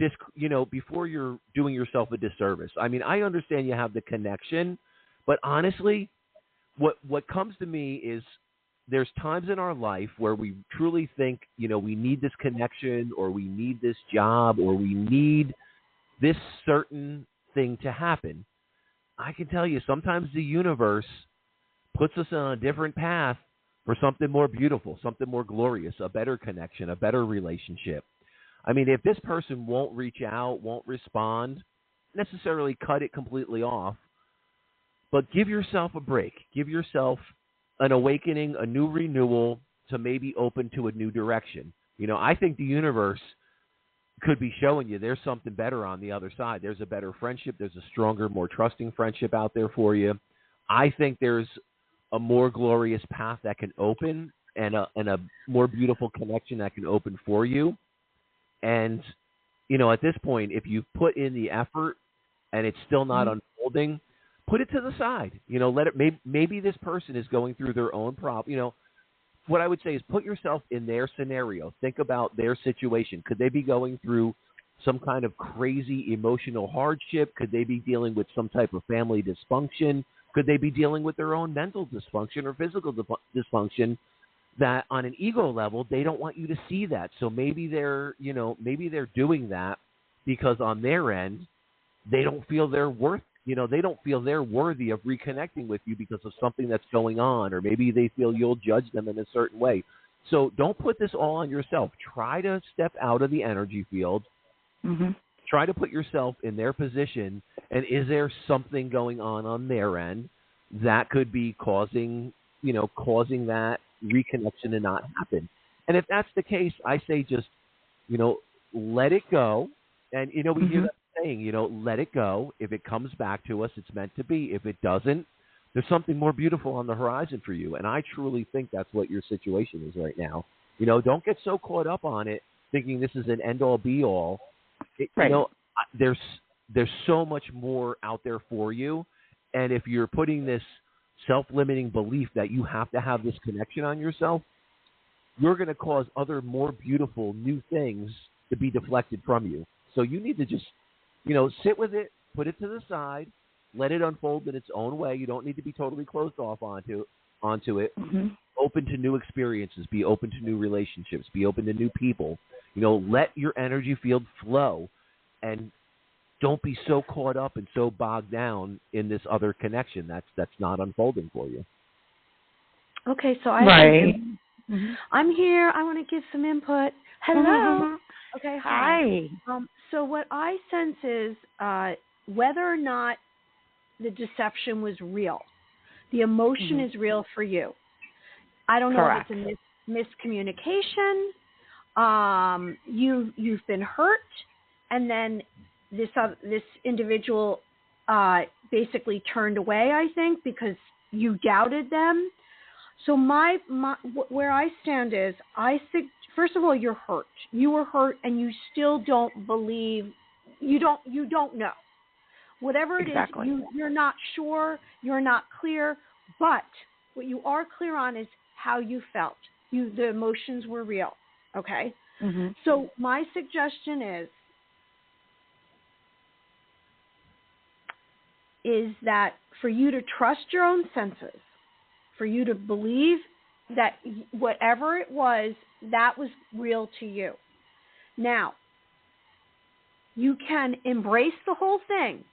before you're doing yourself a disservice. I mean, I understand you have the connection, but honestly, what comes to me is there's times in our life where we truly think, we need this connection, or we need this job, or we need this certain thing to happen. I can tell you, sometimes the universe puts us on a different path for something more beautiful, something more glorious, a better connection, a better relationship. I mean, if this person won't reach out, won't respond, necessarily cut it completely off, but give yourself a break. Give yourself an awakening, a new renewal to maybe open to a new direction. I think the universe could be showing you there's something better on the other side. There's a better friendship. There's a stronger, more trusting friendship out there for you. I think there's a more glorious path that can open and a more beautiful connection that can open for you. And, at this point, if you've put in the effort and it's still not unfolding, put it to the side. Let it, maybe this person is going through their own problem. What I would say is put yourself in their scenario. Think about their situation. Could they be going through some kind of crazy emotional hardship? Could they be dealing with some type of family dysfunction? Could they be dealing with their own mental dysfunction or physical dysfunction that on an ego level, they don't want you to see that? So maybe they're doing that because on their end, they don't feel they're they don't feel they're worthy of reconnecting with you because of something that's going on, or maybe they feel you'll judge them in a certain way. So don't put this all on yourself. Try to step out of the energy field. Try to put yourself in their position, and is there something going on their end that could be causing that reconnection to not happen? And if that's the case, I say just, let it go. And, we hear that saying, let it go. If it comes back to us, it's meant to be. If it doesn't, there's something more beautiful on the horizon for you. And I truly think that's what your situation is right now. Don't get so caught up on it thinking this is an end-all, be-all. There's so much more out there for you. And if you're putting this self-limiting belief that you have to have this connection on yourself, you're going to cause other more beautiful new things to be deflected from you. So you need to just, sit with it, put it to the side, let it unfold in its own way. You don't need to be totally closed off onto it. onto it. Open to new experiences. Be open to new relationships. Be open to new people. Let your energy field flow, and don't be so caught up and so bogged down in this other connection that's not unfolding for you. Okay, so I'm here. I want to give some input. Hello. Okay, hi. So what I sense is whether or not the deception was real, the emotion is real for you. I don't know if it's a miscommunication. You've been hurt, and then this individual basically turned away, I think, because you doubted them. So where I stand is, first of all, you're hurt. You were hurt, and you still don't believe. You don't know. Whatever it is, you're not sure. You're not clear. But what you are clear on is how you felt. The emotions were real. Okay. So my suggestion is that for you to trust your own senses, for you to believe that whatever it was, that was real to you. Now, you can embrace the whole thing,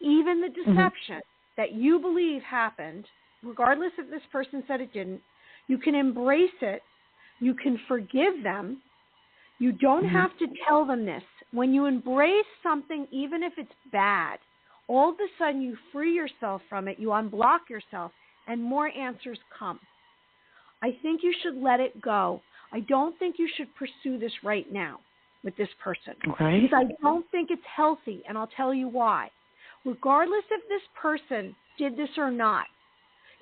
even the deception that you believe happened, regardless if this person said it didn't. You can embrace it. You can forgive them. You don't have to tell them this. When you embrace something, even if it's bad, all of a sudden you free yourself from it, you unblock yourself, and more answers come. I think you should let it go. I don't think you should pursue this right now with this person. Okay. Because I don't think it's healthy, and I'll tell you why. Regardless if this person did this or not,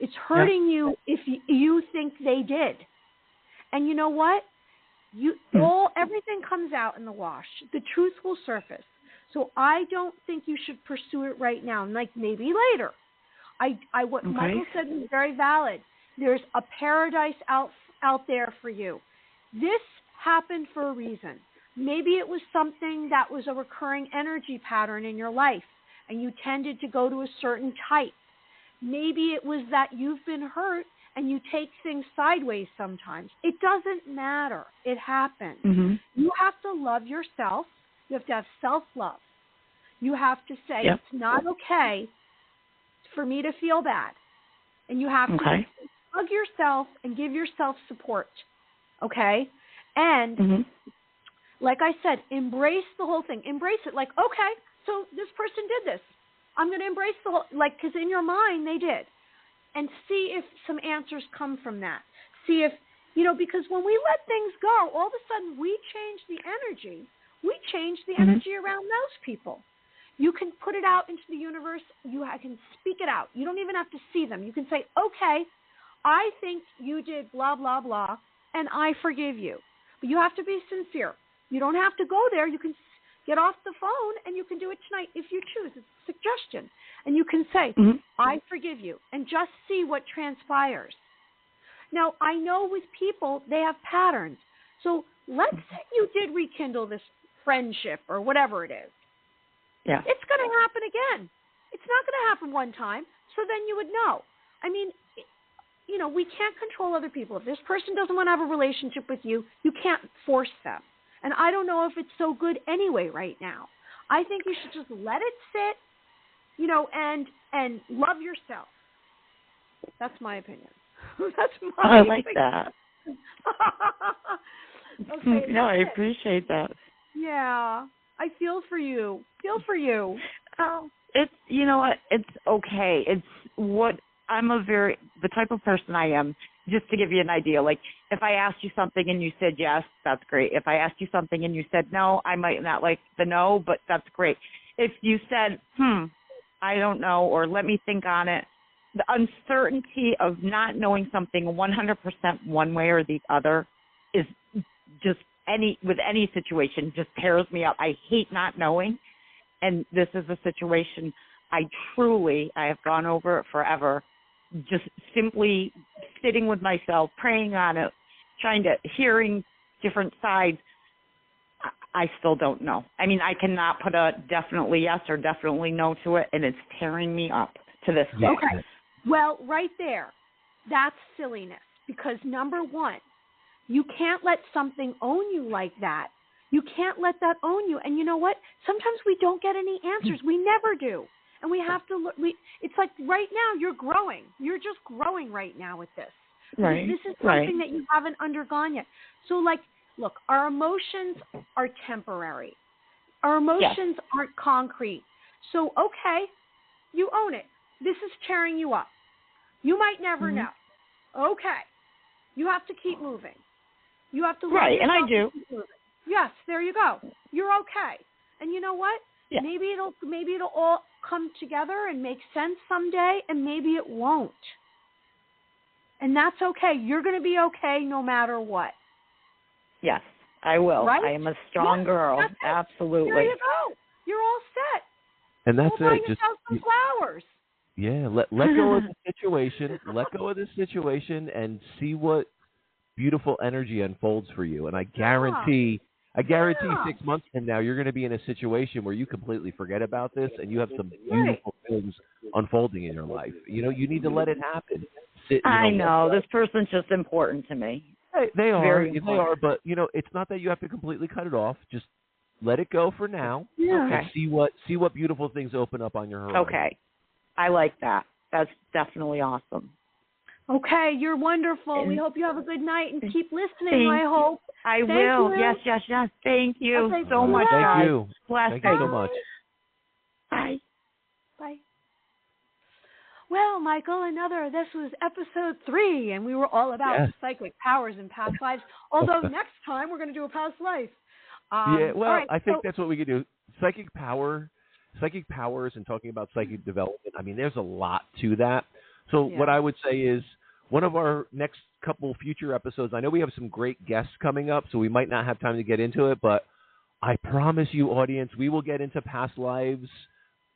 it's hurting you if you think they did. And you know what? Everything comes out in the wash. The truth will surface. So I don't think you should pursue it right now. Like maybe later. What Michael said was very valid. There's a paradise out there for you. This happened for a reason. Maybe it was something that was a recurring energy pattern in your life, and you tended to go to a certain type. Maybe it was that you've been hurt and you take things sideways sometimes. It doesn't matter. It happens. You have to love yourself. You have to have self-love. You have to say, it's not okay for me to feel bad. And you have to hug yourself and give yourself support. Okay? And like I said, embrace the whole thing. Embrace it. Like, okay, so this person did this. I'm going to embrace the whole, because in your mind they did. And see if some answers come from that. See if, because when we let things go, all of a sudden we change the energy. We change the energy around those people. You can put it out into the universe. You can speak it out. You don't even have to see them. You can say, okay, I think you did blah, blah, blah, and I forgive you. But you have to be sincere. You don't have to go there. You can get off the phone, and you can do it tonight if you choose. It's a suggestion. And you can say, I forgive you, and just see what transpires. Now, I know with people, they have patterns. So let's say you did rekindle this friendship or whatever it is. Yeah. It's going to happen again. It's not going to happen one time, so then you would know. I mean, we can't control other people. If this person doesn't want to have a relationship with you, you can't force them. And I don't know if it's so good anyway right now. I think you should just let it sit, and love yourself. That's my opinion. I like that. Okay. No, I appreciate that. Yeah. I feel for you. Oh, it's, what, it's okay. It's what the type of person I am, just to give you an idea, like if I asked you something and you said yes, that's great. If I asked you something and you said no, I might not like the no, but that's great. If you said, I don't know, or let me think on it, the uncertainty of not knowing something 100% one way or the other is just with any situation just tears me up. I hate not knowing. And this is a situation I have gone over it forever, just simply sitting with myself, praying on it, hearing different sides. I still don't know. I mean, I cannot put a definitely yes or definitely no to it, and it's tearing me up to this day. Okay. Well, right there, that's silliness, because number one, you can't let something own you like that. You can't let that own you. And you know what? Sometimes we don't get any answers. We never do. And we have to look. It's like right now you're growing. You're just growing right now with this. Right. This is something that you haven't undergone yet. So, like, look, our emotions are temporary. Our emotions aren't concrete. So, okay, you own it. This is tearing you up. You might never know. Okay. You have to keep moving. You have to right, and I do. Yes, there you go. You're okay. And you know what? Yeah. Maybe it'll all come together and make sense someday, and maybe it won't. And that's okay. You're going to be okay no matter what. Yes, I will. Right? I am a strong girl. Absolutely. There you go. You're all set. And that's buy it. Just some flowers. Yeah, let go of the situation. Let go of the situation and see what beautiful energy unfolds for you. And I guarantee 6 months from now, you're going to be in a situation where you completely forget about this and you have some beautiful things unfolding in your life. You know, you need to let it happen. I know. This person's just important to me. They are, but, you know, it's not that you have to completely cut it off. Just let it go for now. Yeah. And see what beautiful things open up on your horizon. Okay. I like that. That's definitely awesome. Okay, you're wonderful. We hope you have a good night and keep listening, I hope. I will. You. Yes. Thank you so much, guys. Thank you. Thank you so much. Bye. Bye. Well, Michael, this was episode 3, and we were all about psychic powers and past lives, although next time we're going to do a past life. I think that's what we could do. Psychic powers and talking about psychic development. I mean, there's a lot to that. So what I would say is one of our next couple future episodes, I know we have some great guests coming up, so we might not have time to get into it, but I promise you, audience, we will get into past lives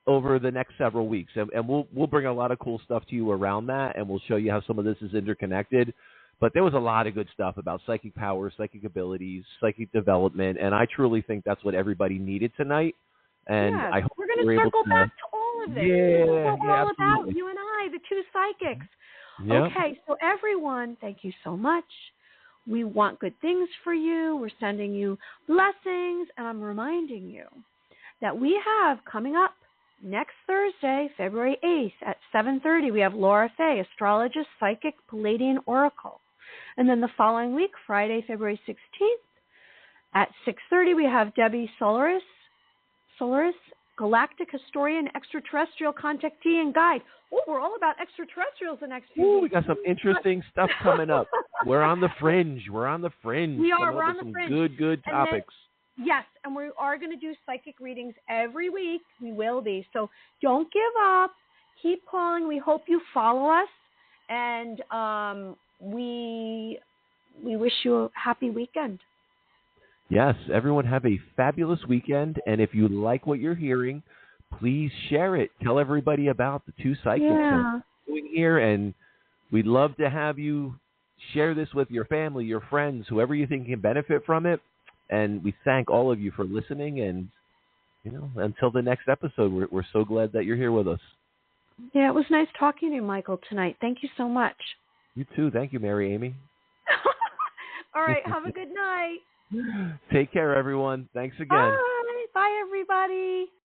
over the next several weeks, and we'll bring a lot of cool stuff to you around that, and we'll show you how some of this is interconnected. But there was a lot of good stuff about psychic powers, psychic abilities, psychic development, and I truly think that's what everybody needed tonight. And I hope we're going to circle back to all of this. This is what we're all about, you and I, the two psychics. Yeah. Okay, so everyone, thank you so much. We want good things for you. We're sending you blessings, and I'm reminding you that we have coming up next Thursday, February 8th at 7:30, we have Laura Fay, astrologist, psychic, Palladian oracle. And then the following week, Friday, February 16th at 6:30, we have Debbie Solaris, galactic historian, extraterrestrial contactee and guide. Oh, we're all about extraterrestrials the next few weeks. We got some interesting stuff coming up. We're on the fringe. We are. We're on the fringe. Good topics. Yes, and we are going to do psychic readings every week. We will be. So don't give up. Keep calling. We hope you follow us. And we wish you a happy weekend. Yes, everyone have a fabulous weekend. And if you like what you're hearing, please share it. Tell everybody about the two psychics doing here. And we'd love to have you share this with your family, your friends, whoever you think can benefit from it. And we thank all of you for listening. And, until the next episode, we're so glad that you're here with us. Yeah, it was nice talking to you, Michael, tonight. Thank you so much. You too. Thank you, Mary Amy. All right. Have a good night. Take care, everyone. Thanks again. Bye. Bye, everybody.